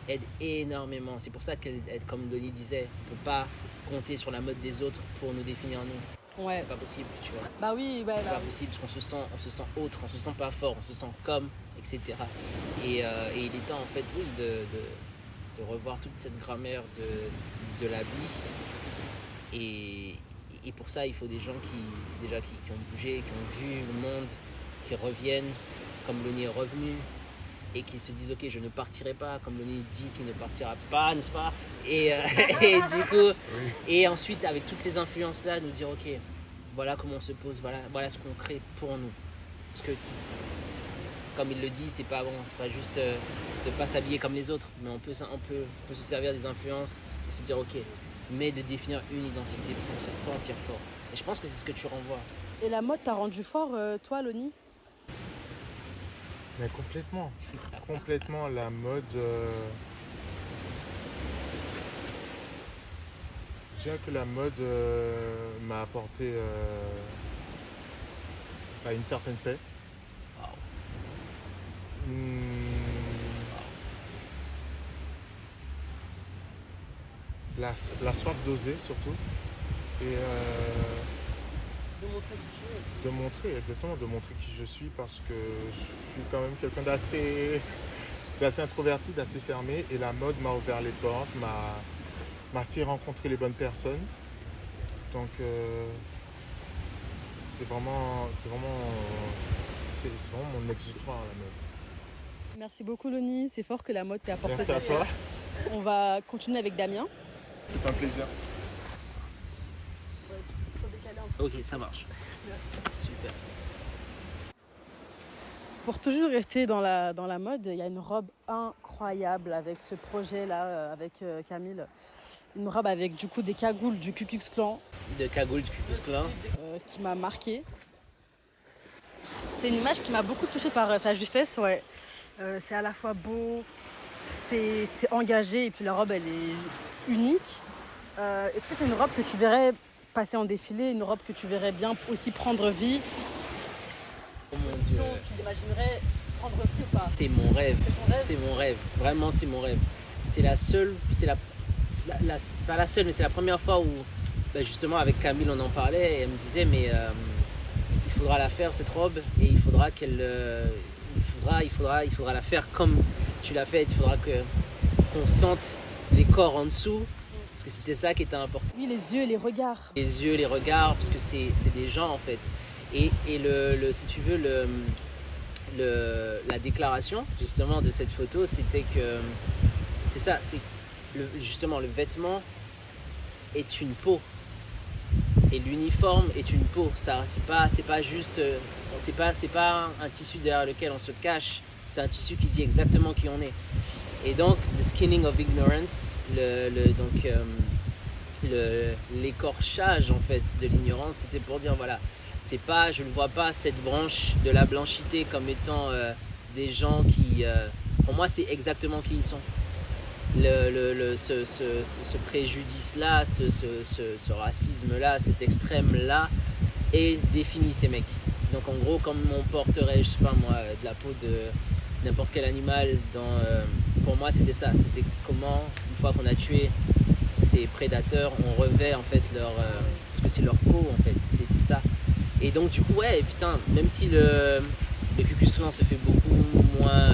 Speaker 2: aide énormément. C'est pour ça que, comme Denis disait, on ne peut pas compter sur la mode des autres pour nous définir nous.
Speaker 1: Ouais.
Speaker 2: C'est pas possible, tu vois.
Speaker 1: Bah oui, ouais,
Speaker 2: c'est pas possible parce qu'on se sent autre, on se sent pas fort, on se sent comme, etc. Et il est temps en fait, oui, de revoir toute cette grammaire de la vie. Et pour ça, il faut des gens qui ont bougé, qui ont vu le monde, qui reviennent comme l'ONI est revenu et qui se disent ok, je ne partirai pas, comme l'ONI dit qu'il ne partira pas, n'est-ce pas? Et du coup, et ensuite avec toutes ces influences là, nous dire ok, voilà comment on se pose, voilà ce qu'on crée pour nous. Parce que comme il le dit, c'est pas juste de pas s'habiller comme les autres, mais on peut se servir des influences et se dire ok, mais de définir une identité pour se sentir fort. Et je pense que c'est ce que tu renvoies.
Speaker 1: Et la mode t'a rendu fort, toi, Loni?
Speaker 3: Mais complètement. Complètement, la mode... Je dirais que la mode m'a apporté une certaine paix.
Speaker 2: Wow.
Speaker 3: La soif d'oser surtout. Et de montrer qui je suis parce que je suis quand même quelqu'un d'assez introverti, d'assez fermé. Et la mode m'a ouvert les portes, m'a fait rencontrer les bonnes personnes. Donc c'est vraiment mon exutoire, la mode.
Speaker 1: Merci beaucoup, Loni. C'est fort que la mode t'ait apporté.
Speaker 3: Merci à toi.
Speaker 1: On va continuer avec Damien.
Speaker 3: C'est un plaisir.
Speaker 2: Ok, ça marche. Super.
Speaker 1: Pour toujours rester dans la mode, il y a une robe incroyable avec ce projet-là, avec Camille. Une robe avec du coup des cagoules du Ku Klux Klan.
Speaker 2: De cagoules du Ku Klux Klan.
Speaker 1: Qui m'a marquée. C'est une image qui m'a beaucoup touchée par sa justesse. Ouais. C'est à la fois beau, c'est engagé et puis la robe elle est unique. Est-ce que c'est une robe que tu verrais passer en défilé, une robe que tu verrais bien aussi prendre vie?
Speaker 2: Oh mon Dieu.
Speaker 1: Tu l'imaginerais prendre vie ou pas?
Speaker 2: C'est mon rêve.
Speaker 1: C'est ton rêve?
Speaker 2: C'est mon rêve. Vraiment, c'est mon rêve. C'est la seule, pas la seule, mais c'est la première fois où, justement, avec Camille, on en parlait et elle me disait, mais il faudra la faire cette robe et il faudra il faudra la faire comme tu l'as faite. Il faudra qu'on sente les corps en dessous. Parce que c'était ça qui était important.
Speaker 1: Oui, les yeux, les regards.
Speaker 2: Les yeux, les regards, parce que c'est des gens en fait. Et si tu veux, la déclaration justement de cette photo, c'était que c'est ça, justement le vêtement est une peau. Et l'uniforme est une peau. Ça, c'est pas juste, c'est pas un tissu derrière lequel on se cache. C'est un tissu qui dit exactement qui on est. Et donc, the skinning of ignorance, l'écorchage en fait de l'ignorance, c'était pour dire voilà, c'est pas, je ne vois pas cette branche de la blanchité comme étant des gens qui, pour moi c'est exactement qui ils sont. Ce préjudice-là, ce racisme-là, cet extrême-là définit ces mecs. Donc en gros, comme on porterait, je sais pas moi, de la peau de n'importe quel animal, pour moi c'était ça. C'était comment, une fois qu'on a tué ces prédateurs, on revêt en fait parce que c'est leur peau en fait, c'est ça. Et donc du coup, ouais, putain, même si le Ku Klux Klan se fait beaucoup moins...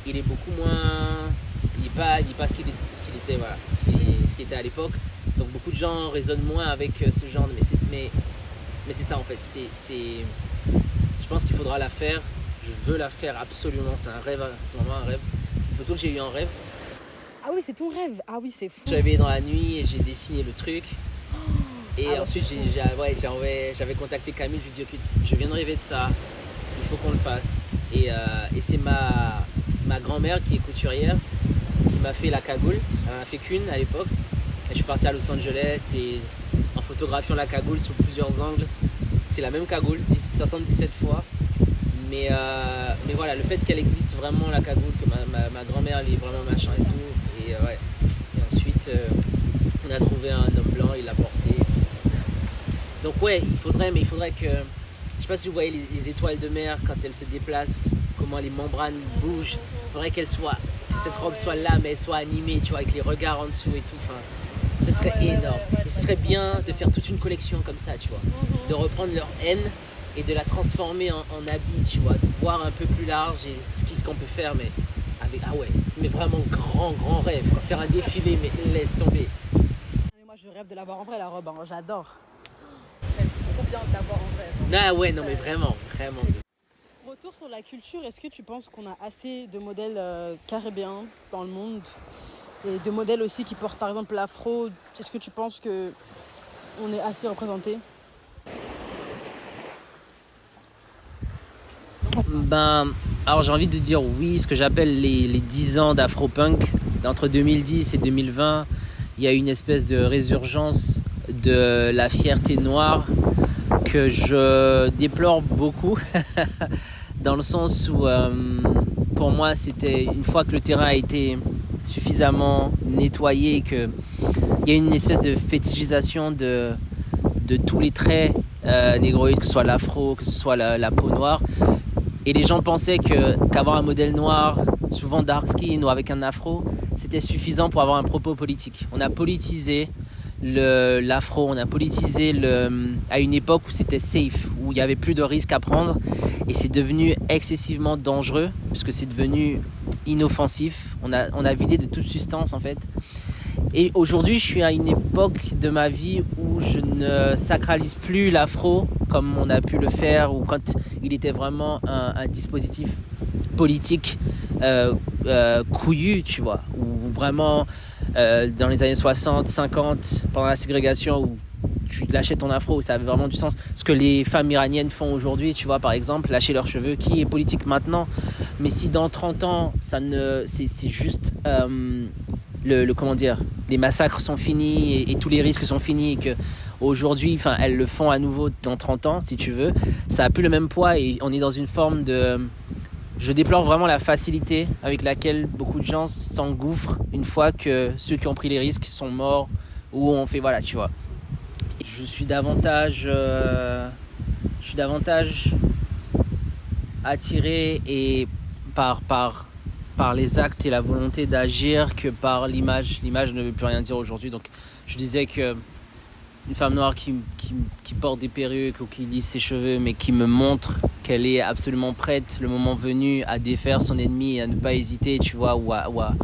Speaker 2: il est beaucoup moins... Il n'est pas ce qu'il était, voilà, ce qu'il était à l'époque. Donc beaucoup de gens raisonnent moins avec ce genre de... Mais c'est ça en fait, je pense qu'il faudra la faire, je veux la faire absolument, c'est un rêve, c'est vraiment un rêve. C'est une photo que j'ai eue en rêve.
Speaker 1: Ah oui, c'est ton rêve. Ah oui, c'est fou.
Speaker 2: J'avais dans la nuit et j'ai dessiné le truc. Et ensuite, j'avais contacté Camille, je lui ai dit, écoute, je viens de rêver de ça, il faut qu'on le fasse. Et c'est ma grand-mère qui est couturière qui m'a fait la cagoule. Elle en a fait qu'une à l'époque. Et je suis parti à Los Angeles et en photographiant la cagoule sous plusieurs angles. C'est la même cagoule, 77 fois. Mais voilà, le fait qu'elle existe vraiment, la cagoule, que ma grand-mère elle est vraiment machin et tout. Et ensuite, on a trouvé un homme blanc, il l'a porté. Donc ouais, il faudrait que... Je sais pas si vous voyez les étoiles de mer quand elles se déplacent, comment les membranes bougent. Il faudrait que cette robe soit là, mais elle soit animée, tu vois, avec les regards en dessous et tout. Enfin, ce serait énorme. Et ce serait bien de faire toute une collection comme ça, tu vois. De reprendre leur haine et de la transformer en habit, tu vois. De voir un peu plus large et ce qu'on peut faire, mais avec... Ah ouais, mais vraiment grand rêve, quoi. Faire un défilé, mais laisse tomber.
Speaker 1: Moi, je rêve de l'avoir en vrai, la robe, hein. J'adore. Trop bien de l'avoir en vrai.
Speaker 2: Ah ouais, non mais vraiment.
Speaker 1: Retour sur la culture, est-ce que tu penses qu'on a assez de modèles caribéens dans le monde et de modèles aussi qui portent par exemple l'afro? Est-ce que tu penses qu'on est assez représenté?
Speaker 2: Alors j'ai envie de dire oui, ce que j'appelle les 10 ans d'afro-punk. Entre 2010 et 2020, il y a une espèce de résurgence de la fierté noire que je déplore beaucoup dans le sens où pour moi c'était une fois que le terrain a été suffisamment nettoyé, qu'il y a une espèce de fétichisation de tous les traits négroïdes, que ce soit l'afro, que ce soit la peau noire, et les gens pensaient qu'avoir un modèle noir, souvent dark skin ou avec un afro, c'était suffisant pour avoir un propos politique. On a politisé l'afro, on a politisé à une époque où c'était safe, où il n'y avait plus de risques à prendre, et c'est devenu excessivement dangereux puisque c'est devenu inoffensif. On a vidé de toute substance en fait. Et aujourd'hui, je suis à une époque de ma vie où je ne sacralise plus l'afro comme on a pu le faire, ou quand il était vraiment un dispositif politique couillu, tu vois, ou vraiment dans les années 60, 50, pendant la ségrégation, où tu lâchais ton afro, où ça avait vraiment du sens. Ce que les femmes iraniennes font aujourd'hui, tu vois, par exemple, lâcher leurs cheveux, qui est politique maintenant. Mais si dans 30 ans, c'est juste... comment dire, les massacres sont finis et tous les risques sont finis, et que aujourd'hui, elles le font à nouveau dans 30 ans, si tu veux, ça a plus le même poids, et on est dans une forme de... Je déplore vraiment la facilité avec laquelle beaucoup de gens s'engouffrent une fois que ceux qui ont pris les risques sont morts, ou on fait, voilà, tu vois. Je suis davantage attiré et par les actes et la volonté d'agir que par l'image. L'image ne veut plus rien dire aujourd'hui. Donc je disais que une femme noire qui porte des perruques ou qui lisse ses cheveux, mais qui me montre qu'elle est absolument prête, le moment venu, à défaire son ennemi et à ne pas hésiter, tu vois, ou à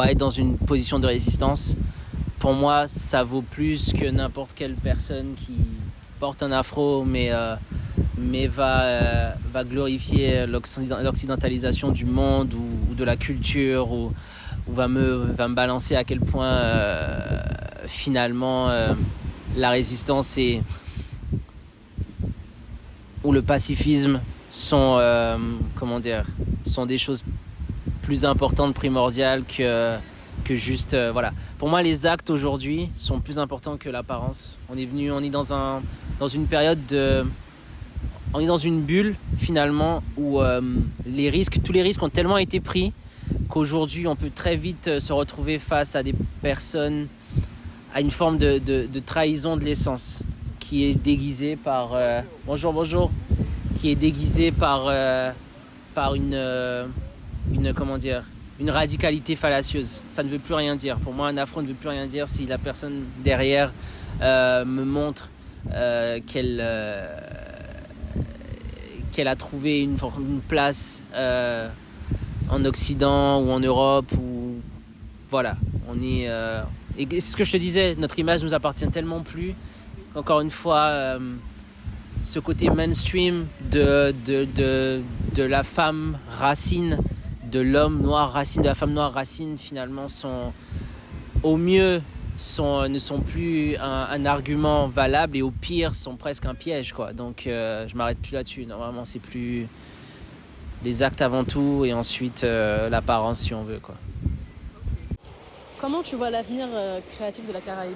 Speaker 2: être dans une position de résistance. Pour moi, ça vaut plus que n'importe quelle personne qui porte un afro, mais va glorifier l'occidentalisation du monde ou de la culture, ou va me balancer à quel point finalement la résistance ou le pacifisme sont des choses plus importantes, primordiales que que juste voilà. Pour moi, les actes aujourd'hui sont plus importants que l'apparence. On est dans une période on est dans une bulle finalement où tous les risques ont tellement été pris qu'aujourd'hui on peut très vite se retrouver face à des personnes, à une forme de trahison de l'essence qui est déguisée par bonjour, qui est déguisée par une comment dire, une radicalité fallacieuse. Ça ne veut plus rien dire. Pour moi, un afro ne veut plus rien dire si la personne derrière me montre qu'elle a trouvé une place en Occident ou en Europe, ou voilà, on est et c'est ce que je te disais, notre image nous appartient tellement plus qu'encore une fois ce côté mainstream de la femme racine, de l'homme noir racine, de la femme noire racine, finalement sont au mieux ne sont plus un argument valable, et au pire sont presque un piège, quoi. Donc je m'arrête plus là-dessus. Non, vraiment, c'est plus les actes avant tout, et ensuite l'apparence si on veut, quoi.
Speaker 1: Comment tu vois l'avenir créatif de la Caraïbe?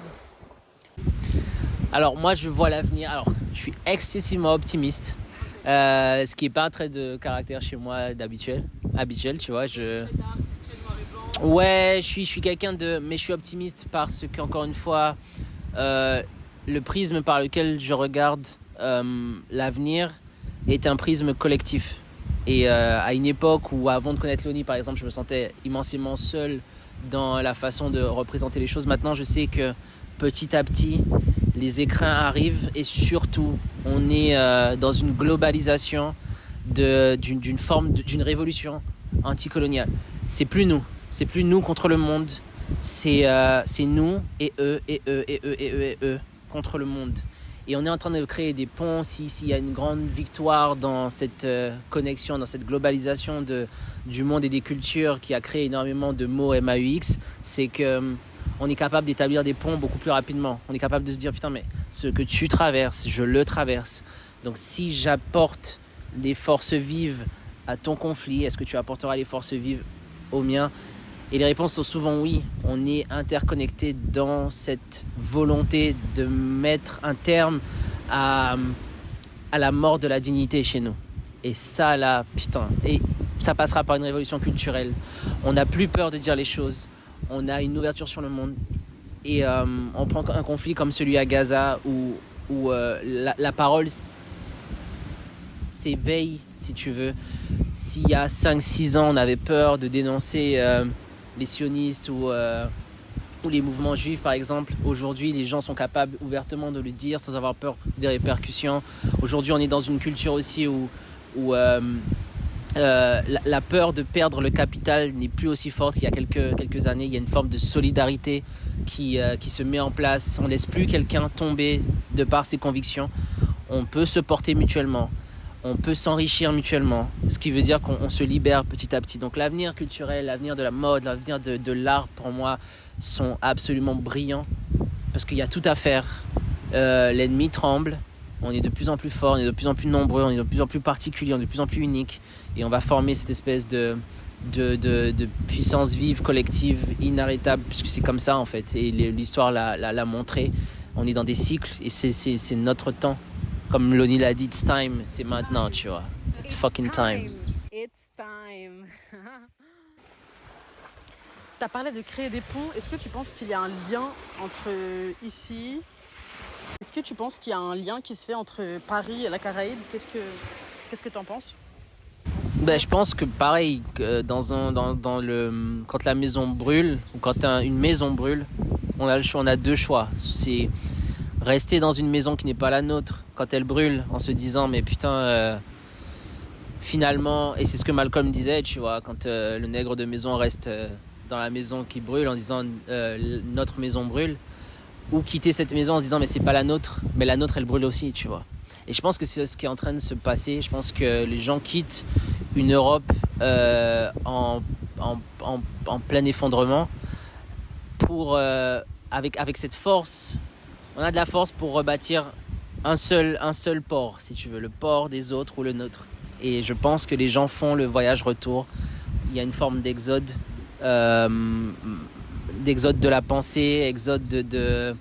Speaker 2: Alors moi je vois l'avenir, je suis excessivement optimiste, ce qui n'est pas un trait de caractère chez moi habituel, tu vois. Ouais, je suis quelqu'un mais je suis optimiste parce qu'encore une fois, le prisme par lequel je regarde l'avenir est un prisme collectif. Et à une époque où, avant de connaître Loni par exemple, je me sentais immensément seul dans la façon de représenter les choses, maintenant je sais que petit à petit les écrins arrivent, et surtout on est dans une globalisation d'une révolution anticoloniale. C'est plus nous contre le monde, c'est nous et eux et eux et eux et eux et eux contre le monde. Et on est en train de créer des ponts. S'il y a une grande victoire dans cette connexion, dans cette globalisation du monde et des cultures qui a créé énormément de mots MAUX, c'est qu'on est capable d'établir des ponts beaucoup plus rapidement. On est capable de se dire, putain, mais ce que tu traverses, je le traverse. Donc si j'apporte des forces vives à ton conflit, est-ce que tu apporteras les forces vives au mien? Et les réponses sont souvent oui. On est interconnectés dans cette volonté de mettre un terme à la mort de la dignité chez nous. Et ça là, putain, et ça passera par une révolution culturelle. On n'a plus peur de dire les choses. On a une ouverture sur le monde. Et on prend un conflit comme celui à Gaza où la parole s'éveille, si tu veux. S'il y a 5-6 ans, on avait peur de dénoncer les sionistes ou les mouvements juifs, par exemple, aujourd'hui, les gens sont capables ouvertement de le dire sans avoir peur des répercussions. Aujourd'hui, on est dans une culture aussi où la peur de perdre le capital n'est plus aussi forte qu'il y a quelques années. Il y a une forme de solidarité qui se met en place. On ne laisse plus quelqu'un tomber de par ses convictions. On peut se porter mutuellement. On peut s'enrichir mutuellement, ce qui veut dire qu'on se libère petit à petit. Donc l'avenir culturel, l'avenir de la mode, l'avenir de l'art, pour moi, sont absolument brillants, parce qu'il y a tout à faire. L'ennemi tremble, on est de plus en plus fort, on est de plus en plus nombreux, on est de plus en plus particulier, on est de plus en plus unique, et on va former cette espèce de puissance vive, collective, inarrêtable, puisque c'est comme ça en fait, et l'histoire l'a montré. On est dans des cycles, et c'est notre temps. Comme Loni l'a dit, it's time, c'est maintenant, tu vois. It's fucking time.
Speaker 1: It's time. T'as parlé de créer des ponts. Est-ce que tu penses qu'il y a un lien entre ici? Est-ce que tu penses qu'il y a un lien qui se fait entre Paris et la Caraïbe? Qu'est-ce que t'en penses?
Speaker 2: Ben, je pense que pareil, quand la maison brûle, ou quand une maison brûle, on a deux choix. C'est rester dans une maison qui n'est pas la nôtre quand elle brûle, en se disant mais putain, finalement, et c'est ce que Malcolm disait, tu vois, quand le nègre de maison reste dans la maison qui brûle en disant notre maison brûle, ou quitter cette maison en se disant mais c'est pas la nôtre, mais la nôtre elle brûle aussi, tu vois. Et je pense que c'est ce qui est en train de se passer. Je pense que les gens quittent une Europe en plein effondrement pour avec cette force. On a de la force pour rebâtir un seul port, si tu veux, le port des autres ou le nôtre. Et je pense que les gens font le voyage retour. Il y a une forme d'exode. d'exode de la pensée, exode de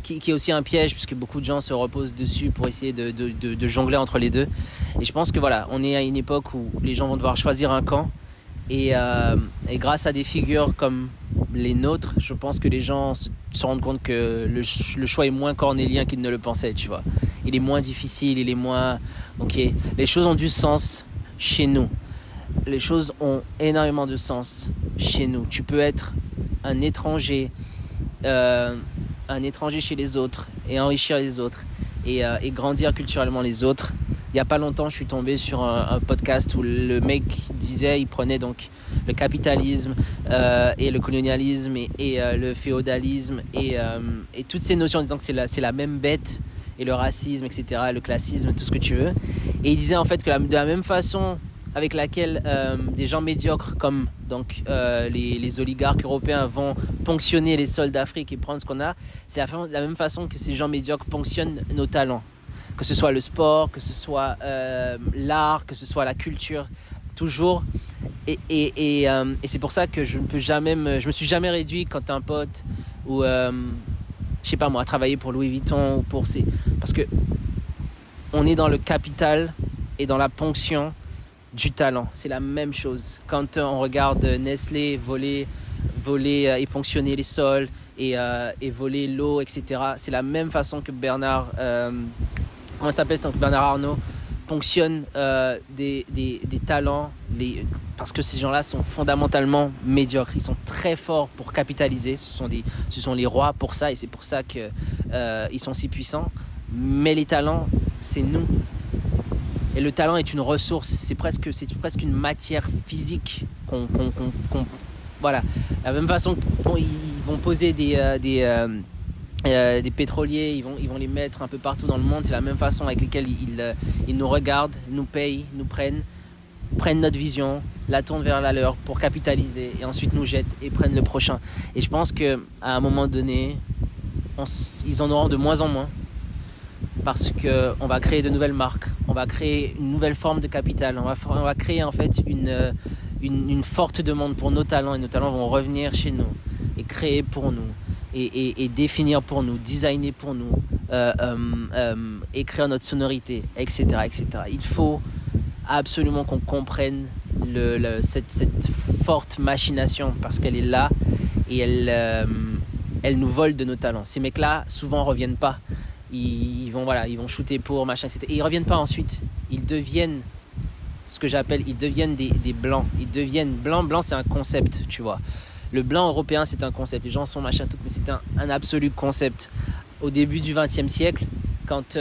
Speaker 2: qui est aussi un piège puisque beaucoup de gens se reposent dessus pour essayer de jongler entre les deux. Et je pense que voilà, on est à une époque où les gens vont devoir choisir un camp et grâce à des figures comme les nôtres, je pense que les gens se rendent compte que le choix est moins cornélien qu'ils ne le pensaient, tu vois. Il est moins difficile, il est moins... Ok, les choses ont du sens chez nous. Les choses ont énormément de sens chez nous. Tu peux être un étranger chez les autres et enrichir les autres et grandir culturellement les autres. Il n'y a pas longtemps, je suis tombé sur un podcast où le mec disait, il prenait donc le capitalisme et le colonialisme et le féodalisme et toutes ces notions en disant que c'est la même bête, et le racisme, etc., le classisme, tout ce que tu veux. Et il disait en fait que de la même façon avec laquelle des gens médiocres comme donc, les oligarques européens vont ponctionner les sols d'Afrique et prendre ce qu'on a, c'est la même façon que ces gens médiocres ponctionnent nos talents. Que ce soit le sport, que ce soit l'art, que ce soit la culture, toujours. Et c'est pour ça que je me suis jamais réduit quand t'es un pote ou je sais pas moi, travailler pour Louis Vuitton ou parce que on est dans le capital et dans la ponction du talent. C'est la même chose. Quand on regarde Nestlé voler et ponctionner les sols et voler l'eau, etc. C'est la même façon que Bernard Arnault ponctionne des talents parce que ces gens-là sont fondamentalement médiocres. Ils sont très forts pour capitaliser. Ce sont les rois pour ça et c'est pour ça que ils sont si puissants. Mais les talents, c'est nous. Et le talent est une ressource. C'est presque une matière physique voilà. De la même façon qu'ils vont poser des pétroliers, ils vont les mettre un peu partout dans le monde. C'est la même façon avec laquelle ils nous regardent, nous payent, nous prennent notre vision, la tournent vers la leur pour capitaliser et ensuite nous jettent et prennent le prochain. Et je pense qu'à un moment donné, ils en auront de moins en moins parce qu'on va créer de nouvelles marques, on va créer une nouvelle forme de capital, on va créer en fait une forte demande pour nos talents et nos talents vont revenir chez nous et créer pour nous. Et définir pour nous, designer pour nous, écrire notre sonorité, etc., etc. Il faut absolument qu'on comprenne cette forte machination parce qu'elle est là et elle nous vole de nos talents. Ces mecs-là, souvent, reviennent pas. Ils vont shooter pour, machin, etc. Et ils reviennent pas ensuite. Ils deviennent des blancs. Ils deviennent blanc, c'est un concept, tu vois. Le blanc européen, c'est un concept. Les gens sont machin, tout, mais c'est un absolu concept. Au début du XXe siècle, quand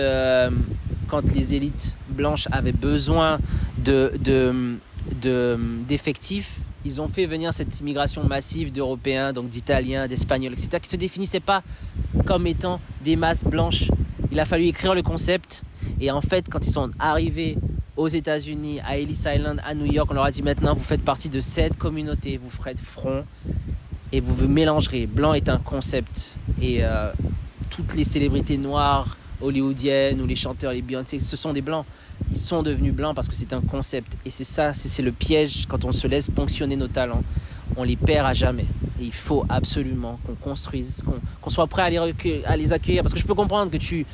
Speaker 2: les élites blanches avaient besoin d'effectifs, ils ont fait venir cette immigration massive d'Européens, donc d'Italiens, d'Espagnols, etc., qui ne se définissaient pas comme étant des masses blanches. Il a fallu écrire le concept. Et en fait, quand ils sont arrivés aux États-Unis, à Ellis Island, à New York, on leur a dit maintenant vous faites partie de cette communauté, vous ferez front et vous vous mélangerez. Blanc est un concept et toutes les célébrités noires hollywoodiennes ou les chanteurs, les Beyoncé, ce sont des blancs. Ils sont devenus blancs parce que c'est un concept et c'est le piège quand on se laisse ponctionner nos talents. On les perd à jamais. Et il faut absolument qu'on construise, qu'on soit prêt à les accueillir parce que je peux comprendre que tu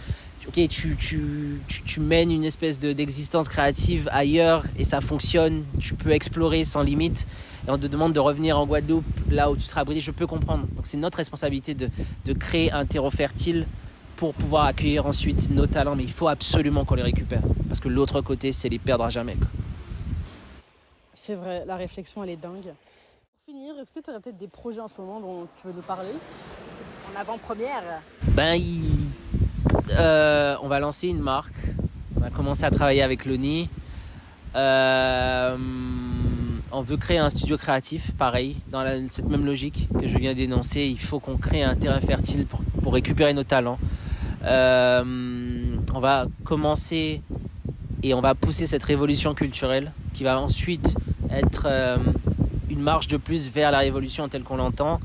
Speaker 2: mènes une espèce d'existence créative ailleurs et ça fonctionne, tu peux explorer sans limite et on te demande de revenir en Guadeloupe là où tu seras abrité, je peux comprendre. Donc c'est notre responsabilité de créer un terreau fertile pour pouvoir accueillir ensuite nos talents, mais il faut absolument qu'on les récupère parce que l'autre côté c'est les perdre à jamais, quoi.
Speaker 1: C'est vrai, la réflexion elle est dingue. Pour finir, est-ce que tu aurais peut-être des projets en ce moment dont tu veux nous parler en avant-première?
Speaker 2: On va lancer une marque. On va commencer à travailler avec Loni. On veut créer un studio créatif, pareil, dans cette même logique que je viens d'énoncer. Il faut qu'on crée un terrain fertile pour récupérer nos talents. On va commencer et on va pousser cette révolution culturelle qui va ensuite être une marche de plus vers la révolution telle qu'on l'entend.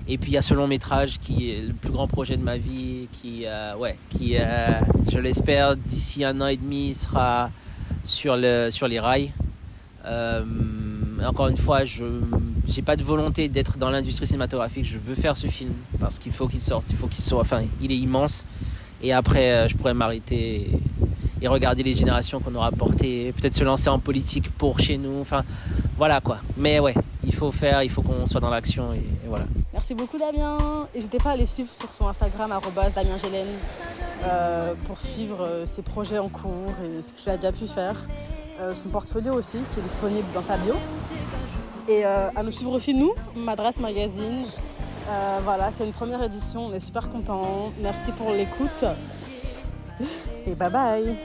Speaker 2: Et puis il y a ce long métrage qui est le plus grand projet de ma vie, qui je l'espère, d'ici 1 an et demi, sera sur les rails. Encore une fois, je j'ai pas de volonté d'être dans l'industrie cinématographique. Je veux faire ce film parce qu'il faut qu'il sorte, il est immense. Et après, je pourrais m'arrêter et regarder les générations qu'on aura portées, peut-être se lancer en politique pour chez nous. Enfin, voilà quoi. Mais ouais, il faut qu'on soit dans l'action et voilà.
Speaker 1: Merci beaucoup Damien. N'hésitez pas à aller suivre sur son Instagram @DamienGélène pour suivre ses projets en cours et ce qu'il a déjà pu faire. Son portfolio aussi qui est disponible dans sa bio. Et à nous suivre aussi nous, Madras Magazine. Voilà, c'est une première édition, on est super contents. Merci pour l'écoute. Et bye bye.